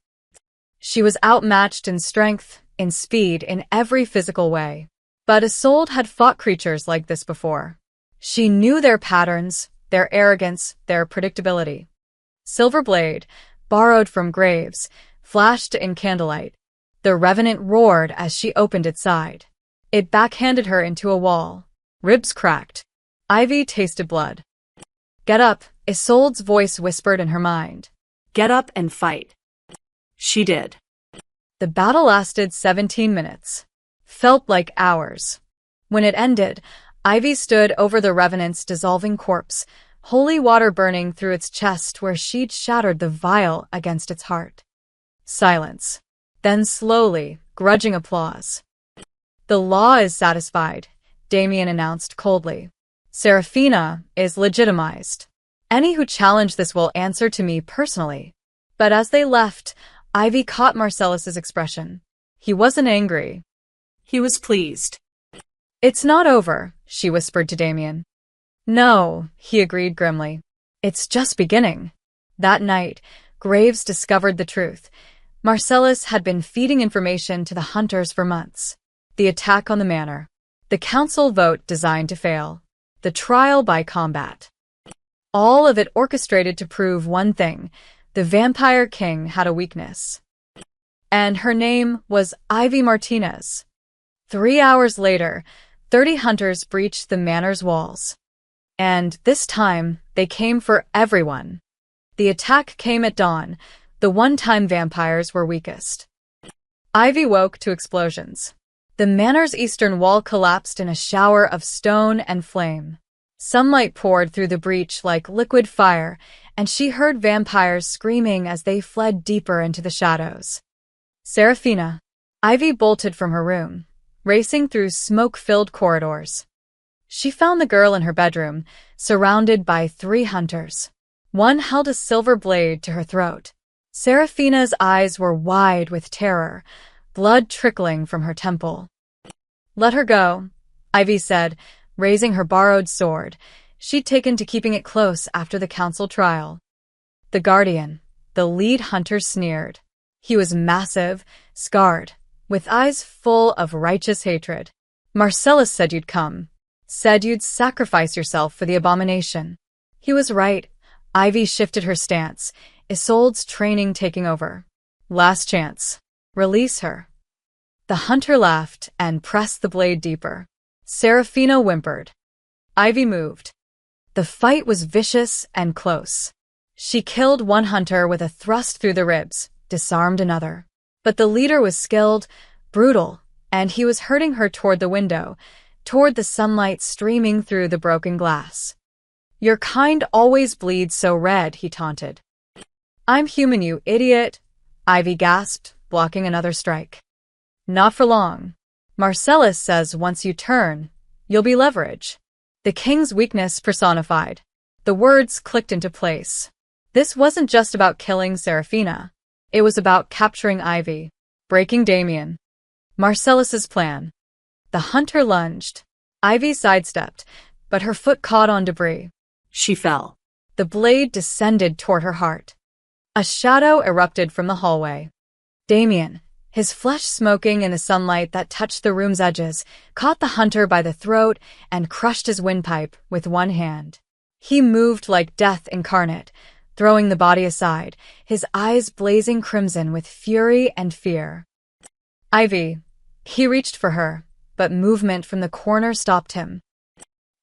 She was outmatched in strength, in speed, in every physical way. But Isolde had fought creatures like this before. She knew their patterns, their arrogance, their predictability. Silver blade, borrowed from graves, flashed in candlelight. The revenant roared as she opened its side. It backhanded her into a wall. Ribs cracked. Ivy tasted blood. Get up, Isolde's voice whispered in her mind. Get up and fight. She did. The battle lasted 17 minutes. Felt like hours. When it ended, Ivy stood over the revenant's dissolving corpse, holy water burning through its chest where she'd shattered the vial against its heart. Silence. Then slowly, grudging applause. The law is satisfied, Damien announced coldly. Seraphina is legitimized. Any who challenge this will answer to me personally. But as they left, Ivy caught Marcellus's expression. He wasn't angry. He was pleased. It's not over, she whispered to Damien. No, he agreed grimly. It's just beginning. That night, Graves discovered the truth. Marcellus had been feeding information to the hunters for months. The attack on the manor. The council vote designed to fail. The trial by combat. All of it orchestrated to prove one thing. The vampire king had a weakness. And her name was Ivy Martinez. 3 hours later, 30 hunters breached the manor's walls. And this time, they came for everyone. The attack came at dawn, the one time vampires were weakest. Ivy woke to explosions. The manor's eastern wall collapsed in a shower of stone and flame. Sunlight poured through the breach like liquid fire, and she heard vampires screaming as they fled deeper into the shadows. Seraphina. Ivy bolted from her room, racing through smoke-filled corridors. She found the girl in her bedroom, surrounded by 3 hunters. One held a silver blade to her throat. Seraphina's eyes were wide with terror, blood trickling from her temple. Let her go, Ivy said, raising her borrowed sword. She'd taken to keeping it close after the council trial. The guardian, the lead hunter, sneered. He was massive, scarred, with eyes full of righteous hatred. Marcellus said you'd come. Said you'd sacrifice yourself for the abomination. He was right. Ivy shifted her stance, Isolde's training taking over. Last chance. Release her. The hunter laughed and pressed the blade deeper. Seraphina whimpered. Ivy moved. The fight was vicious and close. She killed one hunter with a thrust through the ribs, disarmed another. But the leader was skilled, brutal, and he was herding her toward the window, toward the sunlight streaming through the broken glass. Your kind always bleeds so red, he taunted. I'm human, you idiot, Ivy gasped, blocking another strike. Not for long. Marcellus says once you turn, you'll be leverage. The king's weakness personified. The words clicked into place. This wasn't just about killing Seraphina. It was about capturing Ivy, breaking Damien. Marcellus's plan. The hunter lunged. Ivy sidestepped, but her foot caught on debris. She fell. The blade descended toward her heart. A shadow erupted from the hallway. Damien, his flesh smoking in the sunlight that touched the room's edges, caught the hunter by the throat and crushed his windpipe with one hand. He moved like death incarnate, throwing the body aside, his eyes blazing crimson with fury and fear. Ivy. He reached for her, but movement from the corner stopped him.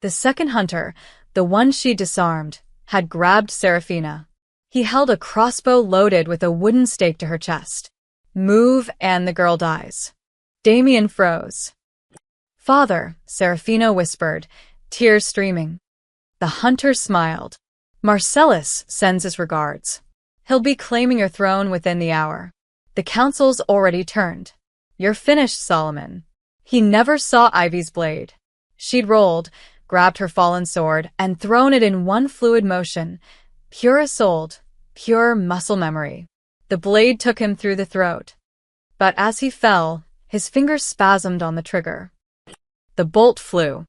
The second hunter, the one she disarmed, had grabbed Seraphina. He held a crossbow loaded with a wooden stake to her chest. Move and the girl dies. Damien froze. Father, Seraphina whispered, tears streaming. The hunter smiled. Marcellus sends his regards. He'll be claiming your throne within the hour. The council's already turned. You're finished, Solomon. He never saw Ivy's blade. She'd rolled, grabbed her fallen sword, and thrown it in one fluid motion. Pure Isolde, pure muscle memory. The blade took him through the throat. But as he fell, his fingers spasmed on the trigger. The bolt flew.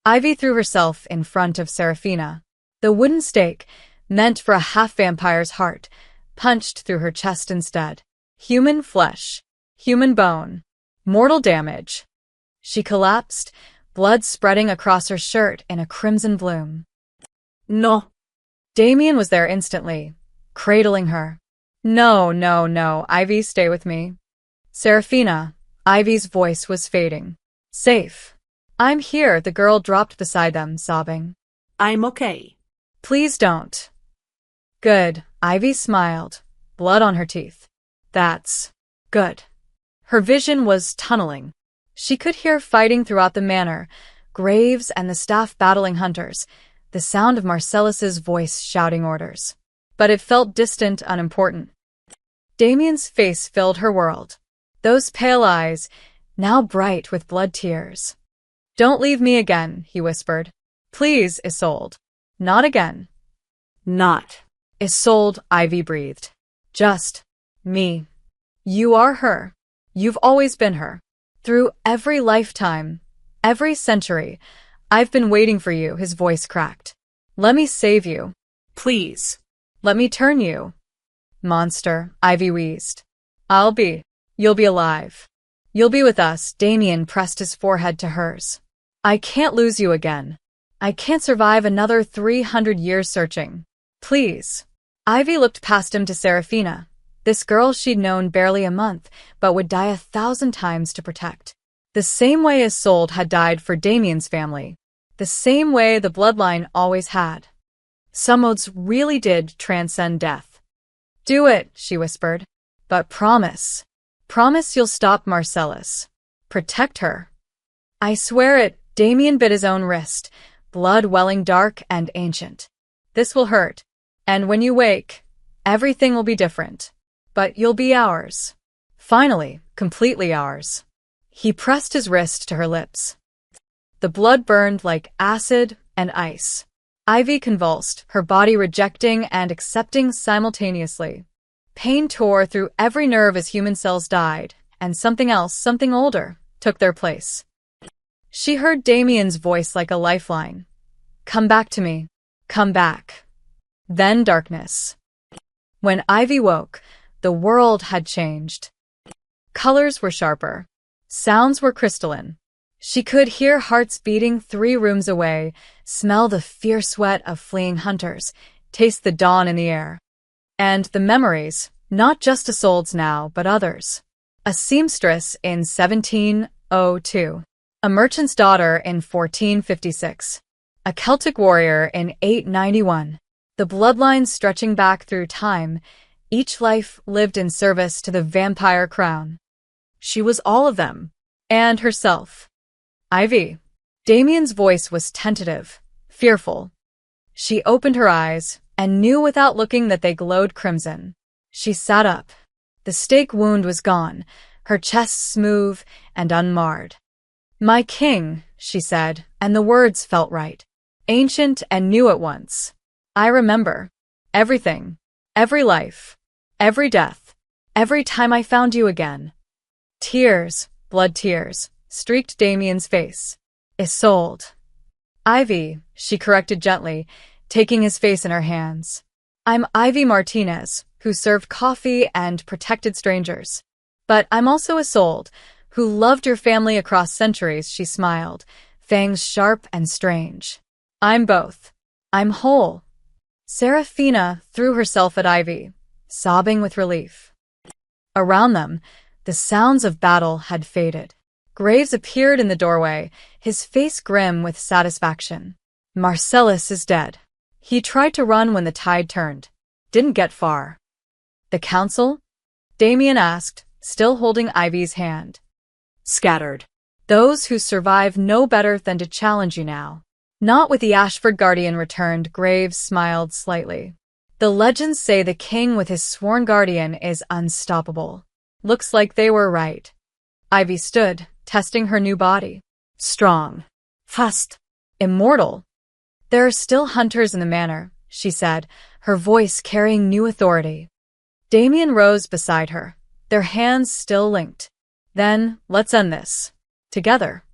Ivy threw herself in front of Seraphina. The wooden stake, meant for a half-vampire's heart, punched through her chest instead. Human flesh. Human bone. Mortal damage. She collapsed, blood spreading across her shirt in a crimson bloom. No. Damien was there instantly, cradling her. No, no, no, Ivy, stay with me. Seraphina, Ivy's voice was fading. Safe. I'm here, the girl dropped beside them, sobbing. I'm okay. Please don't. Good, Ivy smiled, blood on her teeth. That's good. Her vision was tunneling. She could hear fighting throughout the manor, Graves and the staff battling hunters, the sound of Marcellus's voice shouting orders. But it felt distant, unimportant. Damien's face filled her world. Those pale eyes, now bright with blood tears. Don't leave me again, he whispered. Please, Isolde. Not again. Not. Isolde, Ivy breathed. Just me. You are her. You've always been her. Through every lifetime, every century, I've been waiting for you, his voice cracked. Let me save you. Please. Let me turn you. Monster, Ivy wheezed. You'll be alive. You'll be with us, Damien pressed his forehead to hers. I can't lose you again. I can't survive another 300 years searching. Please. Ivy looked past him to Seraphina, this girl she'd known barely a month, but would die 1,000 times to protect. The same way Isolde had died for Damien's family. The same way the bloodline always had. Some oaths really did transcend death. Do it, she whispered. But promise. Promise you'll stop Marcellus. Protect her. I swear it, Damien bit his own wrist, blood welling dark and ancient. This will hurt. And when you wake, everything will be different. But you'll be ours. Finally, completely ours. He pressed his wrist to her lips. The blood burned like acid and ice. Ivy convulsed, her body rejecting and accepting simultaneously. Pain tore through every nerve as human cells died, and something else, something older, took their place. She heard Damien's voice like a lifeline. Come back to me. Come back. Then darkness. When Ivy woke, the world had changed. Colors were sharper. Sounds were crystalline. She could hear hearts beating 3 rooms away, smell the fierce sweat of fleeing hunters, taste the dawn in the air. And the memories, not just Isolde's now, but others. A seamstress in 1702. A merchant's daughter in 1456. A Celtic warrior in 891. The bloodlines stretching back through time, each life lived in service to the vampire crown. She was all of them. And herself. Ivy. Damien's voice was tentative, fearful. She opened her eyes and knew without looking that they glowed crimson. She sat up. The stake wound was gone, her chest smooth and unmarred. "My king," she said, and the words felt right. Ancient and new at once. "I remember. Everything. Every life. Every death. Every time I found you again." Tears, blood tears, streaked Damien's face. "Isolde." "Ivy," she corrected gently, taking his face in her hands. "I'm Ivy Martinez, who served coffee and protected strangers. But I'm also Isolde, who loved your family across centuries," she smiled, fangs sharp and strange. "I'm both. I'm whole." Serafina threw herself at Ivy, sobbing with relief. Around them, the sounds of battle had faded. Graves appeared in the doorway, his face grim with satisfaction. "Marcellus is dead. He tried to run when the tide turned. Didn't get far." "The council?" Damien asked, still holding Ivy's hand. Scattered. "Those who survive know better than to challenge you now." "Not with the Ashford Guardian," returned. Graves smiled slightly. "The legends say the king with his sworn guardian is unstoppable." Looks like they were right. Ivy stood, testing her new body. Strong. Fast. Immortal. "There are still hunters in the manor," she said, her voice carrying new authority. Damien rose beside her, their hands still linked. "Then, let's end this. Together."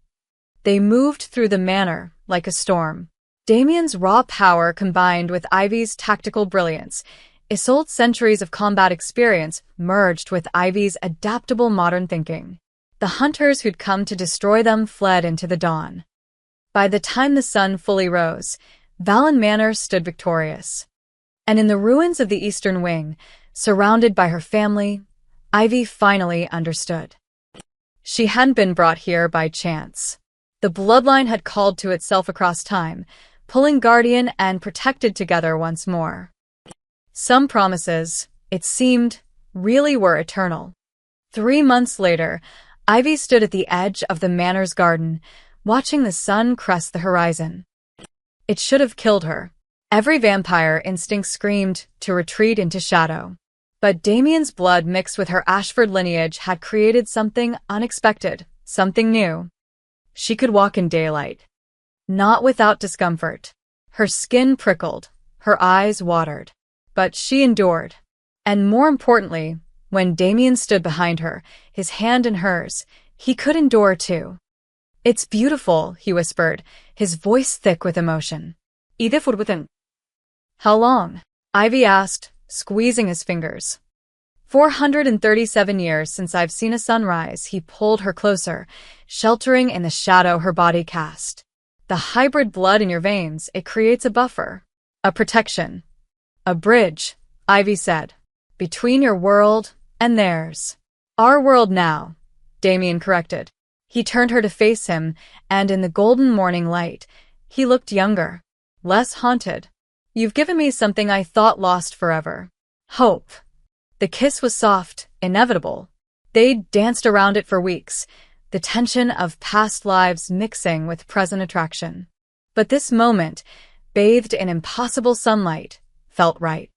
They moved through the manor like a storm. Damien's raw power combined with Ivy's tactical brilliance, Isolde's centuries of combat experience merged with Ivy's adaptable modern thinking. The hunters who'd come to destroy them fled into the dawn. By the time the sun fully rose, Valen Manor stood victorious. And in the ruins of the eastern wing, surrounded by her family, Ivy finally understood. She hadn't been brought here by chance. The bloodline had called to itself across time, pulling guardian and protected together once more. Some promises, it seemed, really were eternal. 3 months later, Ivy stood at the edge of the manor's garden, watching the sun crest the horizon. It should have killed her. Every vampire instinct screamed to retreat into shadow. But Damien's blood mixed with her Ashford lineage had created something unexpected, something new. She could walk in daylight. Not without discomfort. Her skin prickled, her eyes watered. But she endured. And more importantly, when Damien stood behind her, his hand in hers, he could endure too. "It's beautiful," he whispered, his voice thick with emotion. "Within." "How long?" Ivy asked, squeezing his fingers. 437 years since I've seen a sunrise." He pulled her closer, sheltering in the shadow her body cast. "The hybrid blood in your veins, it creates a buffer. A protection. A bridge," Ivy said, "between your world and theirs." "Our world now," Damien corrected. He turned her to face him, and in the golden morning light, he looked younger, less haunted. "You've given me something I thought lost forever. Hope." The kiss was soft, inevitable. They'd danced around it for weeks, the tension of past lives mixing with present attraction. But this moment, bathed in impossible sunlight, felt right.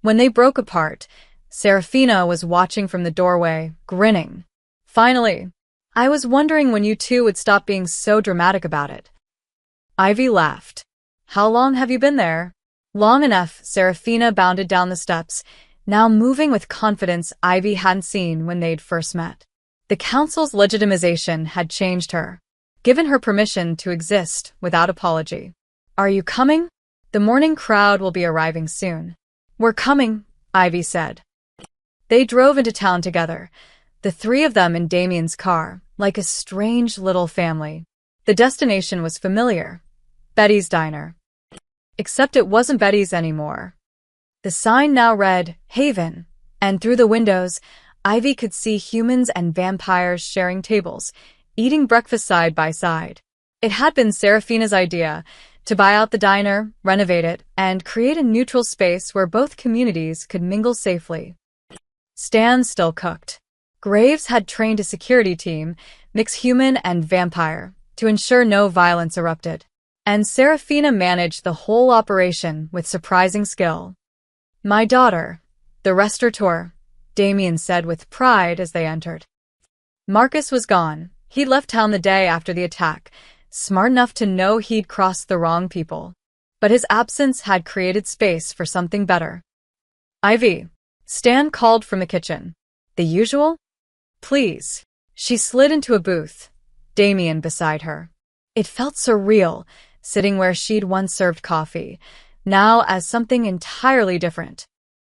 When they broke apart, Serafina was watching from the doorway, grinning. "Finally. I was wondering when you two would stop being so dramatic about it." Ivy laughed. "How long have you been there?" "Long enough." Serafina bounded down the steps, now moving with confidence Ivy hadn't seen when they'd first met. The council's legitimization had changed her, given her permission to exist without apology. "Are you coming? The morning crowd will be arriving soon." "We're coming," Ivy said. They drove into town together, the three of them in Damien's car, like a strange little family. The destination was familiar. Betty's diner. Except it wasn't Betty's anymore. The sign now read, Haven, and through the windows, Ivy could see humans and vampires sharing tables, eating breakfast side by side. It had been Serafina's idea to buy out the diner, renovate it, and create a neutral space where both communities could mingle safely. Stan still cooked. Graves had trained a security team, mix human and vampire, to ensure no violence erupted. and Serafina managed the whole operation with surprising skill. "My daughter, the restaurateur," Damien said with pride as they entered. Marcus was gone. He'd left town the day after the attack, smart enough to know he'd crossed the wrong people. But his absence had created space for something better. "Ivy," Stan called from the kitchen. "The usual?" "Please." She slid into a booth, Damien beside her. It felt surreal, sitting where she'd once served coffee, now as something entirely different.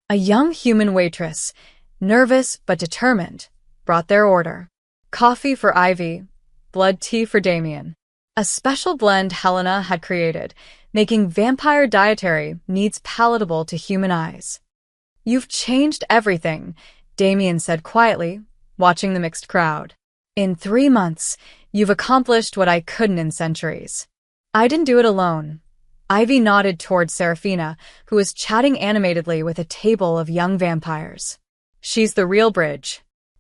A young human waitress, nervous but determined, brought their order. Coffee for Ivy, blood tea for Damien. A special blend Helena had created, making vampire dietary needs palatable to human eyes. "You've changed everything," Damien said quietly, watching the mixed crowd. "In 3 months, you've accomplished what I couldn't in centuries." "I didn't do it alone." Ivy nodded toward Serafina, who was chatting animatedly with a table of young vampires. "She's the real bridge.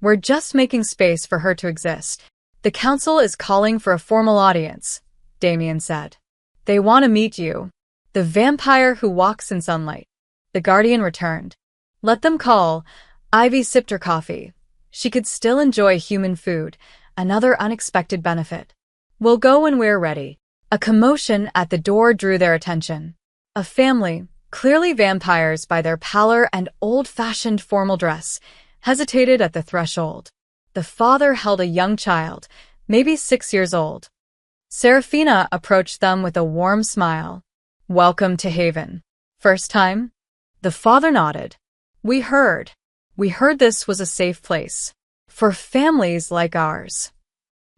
We're just making space for her to exist." "The council is calling for a formal audience," Damien said. "They want to meet you, the vampire who walks in sunlight." The guardian returned. "Let them call." Ivy sipped her coffee. She could still enjoy human food, another unexpected benefit. "We'll go when we're ready." A commotion at the door drew their attention. A family, clearly vampires by their pallor and old-fashioned formal dress, hesitated at the threshold. The father held a young child, maybe 6 years old. Serafina approached them with a warm smile. "Welcome to Haven. First time?" The father nodded. We heard this was a safe place. For families like ours."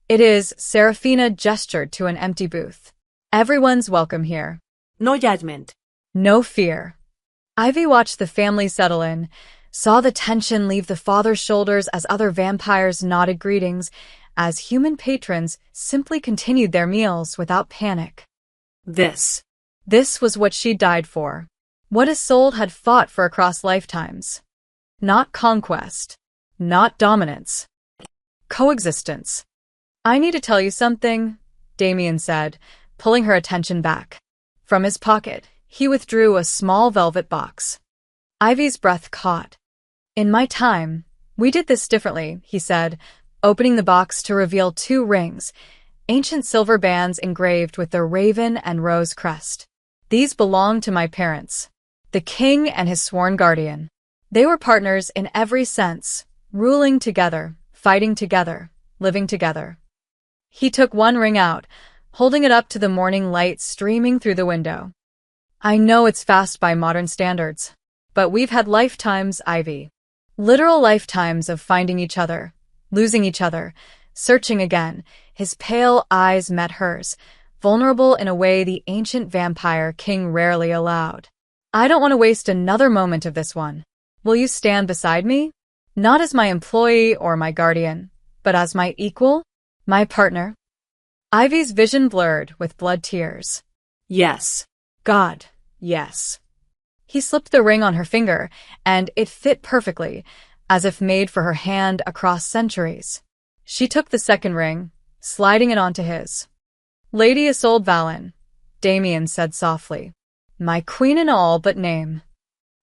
"It is," Serafina gestured to an empty booth. "Everyone's welcome here. No judgment. No fear." Ivy watched the family settle in, saw the tension leave the father's shoulders as other vampires nodded greetings, as human patrons simply continued their meals without panic. This was what she died for. What Isolde had fought for across lifetimes. Not conquest. Not dominance. Coexistence. "I need to tell you something," Damien said, pulling her attention back. From his pocket, he withdrew a small velvet box. Ivy's breath caught. "In my time, we did this differently," he said, opening the box to reveal 2 rings, ancient silver bands engraved with the raven and rose crest. "These belong to my parents, the king and his sworn guardian. They were partners in every sense, ruling together, fighting together, living together." He took 1 ring out, holding it up to the morning light streaming through the window. "I know it's fast by modern standards, but we've had lifetimes, Ivy. Literal lifetimes of finding each other, losing each other, searching again." His pale eyes met hers, vulnerable in a way the ancient vampire king rarely allowed. "I don't want to waste another moment of this one. Will you stand beside me? Not as my employee or my guardian, but as my equal? My partner?" Ivy's vision blurred with blood tears. "Yes. God, yes." He slipped the ring on her finger, and it fit perfectly, as if made for her hand across centuries. She took the second ring, sliding it onto his. "Lady Isolde Valen," Damien said softly. "My queen in all but name."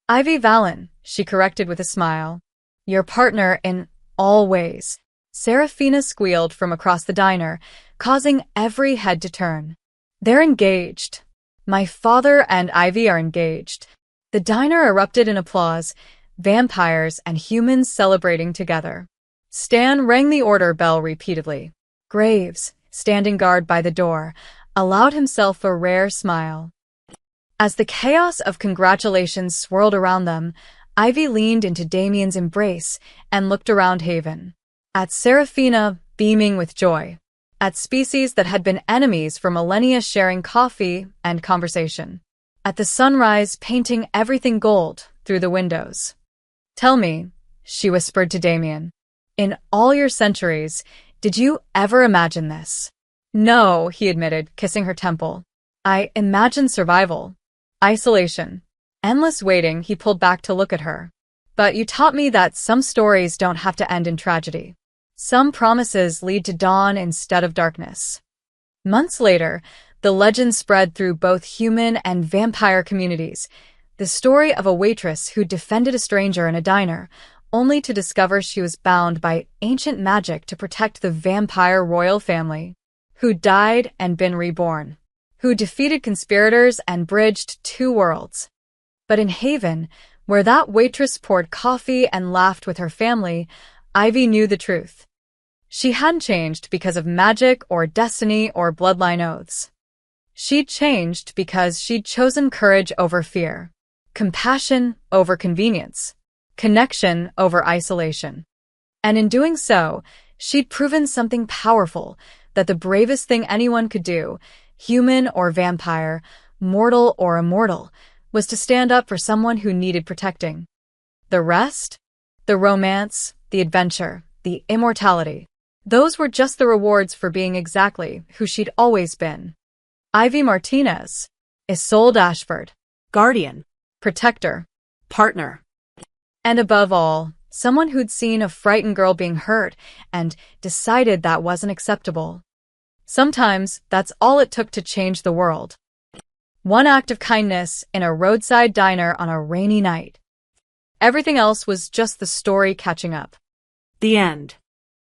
"Ivy Valen," she corrected with a smile. "Your partner in all ways." Serafina squealed from across the diner, causing every head to turn. "They're engaged. My father and Ivy are engaged." The diner erupted in applause, vampires and humans celebrating together. Stan rang the order bell repeatedly. Graves, standing guard by the door, allowed himself a rare smile. As the chaos of congratulations swirled around them, Ivy leaned into Damien's embrace and looked around Haven. At Serafina, beaming with joy. At species that had been enemies for millennia sharing coffee and conversation. At the sunrise painting everything gold through the windows. "Tell me," she whispered to Damien, "in all your centuries, did you ever imagine this?" "No," he admitted, kissing her temple. "I imagined survival. Isolation. Endless waiting." He pulled back to look at her. "But you taught me that some stories don't have to end in tragedy. Some promises lead to dawn instead of darkness." Months later, The legend spread through both human and vampire communities. The story of a waitress who defended a stranger in a diner, only to discover she was bound by ancient magic to protect the vampire royal family, who died and been reborn, who defeated conspirators and bridged two worlds. But in Haven, where that waitress poured coffee and laughed with her family, Ivy knew the truth. She hadn't changed because of magic or destiny or bloodline oaths. She'd changed because she'd chosen courage over fear, compassion over convenience, connection over isolation. And in doing so, she'd proven something powerful, that the bravest thing anyone could do, human or vampire, mortal or immortal, was to stand up for someone who needed protecting. The rest? The romance, the adventure, the immortality. Those were just the rewards for being exactly who she'd always been. Ivy Martinez, Isolde Ashford, Guardian. protector, Partner. and above all, someone who'd seen a frightened girl being hurt and decided that wasn't acceptable. Sometimes that's all it took to change the world. One act of kindness in a roadside diner on a rainy night. Everything else was just the story catching up. The end.